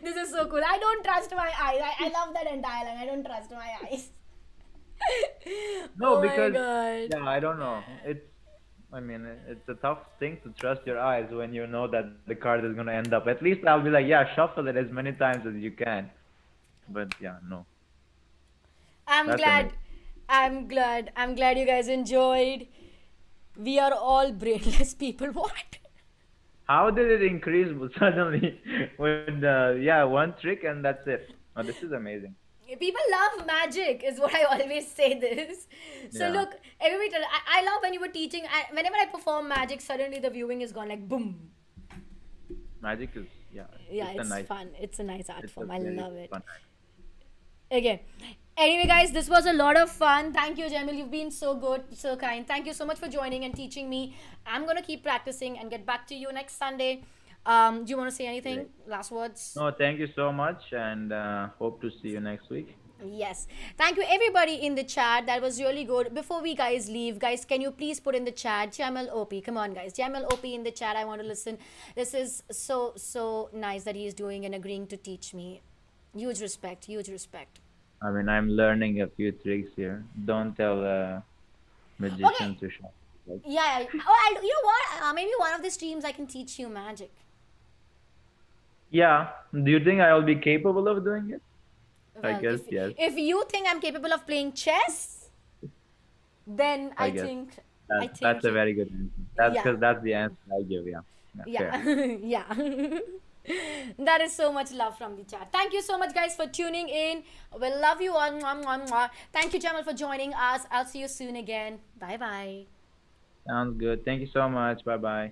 This is so cool. I don't trust my eyes. I love that entire line. I don't trust my eyes. No, Oh my because God. yeah, I don't know. It's a tough thing to trust your eyes when you know that the card is gonna end up. At least I'll be like, yeah, shuffle it as many times as you can. But yeah, no. I'm That's glad. amazing. I'm glad you guys enjoyed. We are all brainless people. What? How did it increase suddenly with yeah, one trick and that's it? Oh, this is amazing. People love magic, is what I always say this. So Yeah, look, everybody, I love when you were teaching. Whenever I perform magic, suddenly the viewing is gone like boom. magic is yeah, Yeah, it's a it's nice, fun. It's a nice art it's a form. I very love it. fun. Okay. Anyway, guys, this was a lot of fun. Thank you, Jamil. You've been so good, so kind. Thank you so much for joining and teaching me. I'm gonna keep practicing and get back to you next Sunday. Do you want to say anything? Great. Last words? No, thank you so much, and hope to see you next week. Yes. Thank you, everybody in the chat. That was really good. Before we guys leave, guys, can you please put in the chat Jamal OP? Come on, guys. Jamal OP in the chat. I want to listen. This is so nice that he is doing and agreeing to teach me. Huge respect. Huge respect. I mean, I'm learning a few tricks here. Don't tell Okay. magician to shop. Like, Yeah. Oh, you know what? Maybe one of the streams I can teach you magic. yeah. Do you think I'll be capable of doing it? I Well, guess if yes. if you think I'm capable of playing chess, then I I guess think I that's think a very good answer. That's yeah. because that's the answer I give. Yeah. Yeah. Yeah. Fair. Yeah. That is so much love from the chat. Thank you so much, guys, for tuning in. We love you all. Mwah, mwah, mwah. Thank you, Jamal, for joining us. I'll see you soon again. Bye bye. Sounds good. Thank you so much. Bye bye.